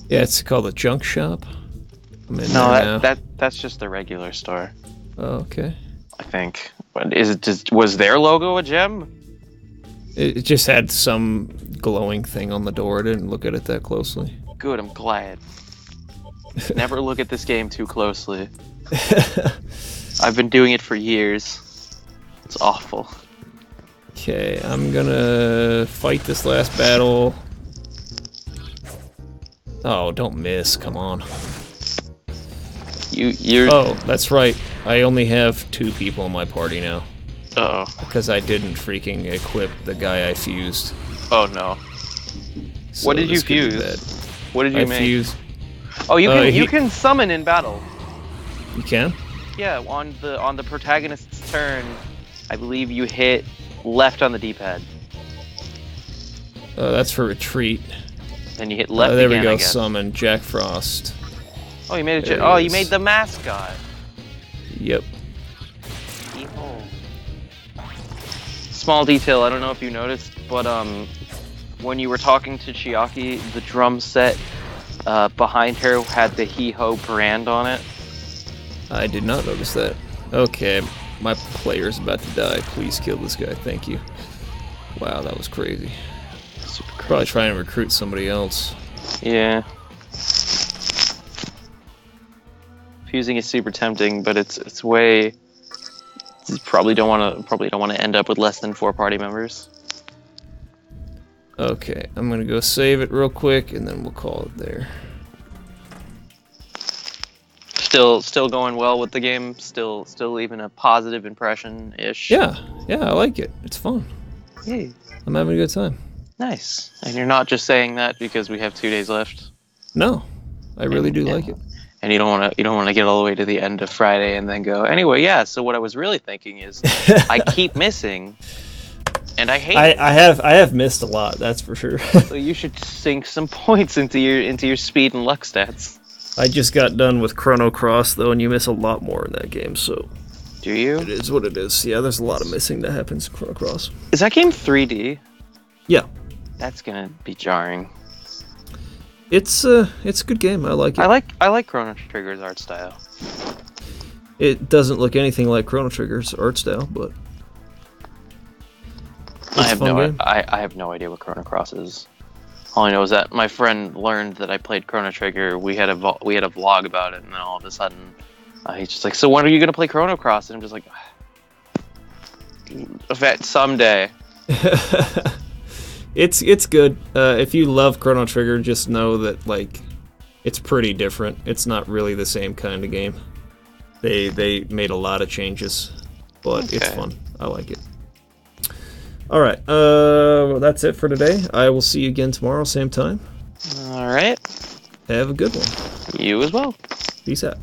Yeah, it's called a junk shop. That's just the regular store. Oh, okay. I think. But was their logo a gem? It just had some glowing thing on the door. I didn't look at it that closely. Good, I'm glad. Never look at this game too closely. I've been doing it for years. It's awful. Okay, I'm gonna fight this last battle. Oh, don't miss, come on. You're... Oh, that's right. I only have 2 people in my party now. Uh-oh. Because I didn't freaking equip the guy I fused. Oh no. So what did you fuse? What did you make? Fused... Oh, you can summon in battle. You can? Yeah, on the protagonist's turn, I believe you hit left on the D-pad. That's for retreat. Then you hit left there again, we go, I guess. Summon Jack Frost. Oh, you made a you made the mascot. Yep. Evil. Small detail, I don't know if you noticed, but when you were talking to Chiaki, the drum set behind her had the He-Ho brand on it. I did not notice that. Okay, my player's about to die. Please kill this guy, thank you. Wow, that was crazy. Super crazy. Probably trying to recruit somebody else. Yeah. Fusing is super tempting, but it's way. You probably don't want to end up with less than 4 party members. Okay, I'm gonna go save it real quick, and then we'll call it there. Still going well with the game. Still leaving a positive impression ish. Yeah, I like it. It's fun. Hey, I'm having a good time. nice. And you're not just saying that because we have 2 days left. No, I really do like it. And you don't want to get all the way to the end of Friday and then go, anyway, yeah. So what I was really thinking is, I keep missing, and I hate it. I have missed a lot. That's for sure. So you should sink some points into your speed and luck stats. I just got done with Chrono Cross though, and you miss a lot more in that game. So Do you? it is what it is. Yeah, there's a lot of missing that happens in Chrono Cross. Is that game 3D? Yeah, That's gonna be jarring. it's a good game. I like it. I like Chrono Trigger's art style. It doesn't look anything like Chrono Trigger's art style, but I have no game. I have no idea what Chrono Cross is. All I know is that my friend learned that I played Chrono Trigger. We had a vlog about it, and then all of a sudden, he's just like, "So when are you gonna play Chrono Cross?" And I'm just like, "Someday." It's good. If you love Chrono Trigger, just know that like it's pretty different. It's not really the same kind of game. They made a lot of changes, but it's Okay. fun. I like it. All right, well, that's it for today. I will see you again tomorrow, same time. All right. Have a good one. You as well. Peace out.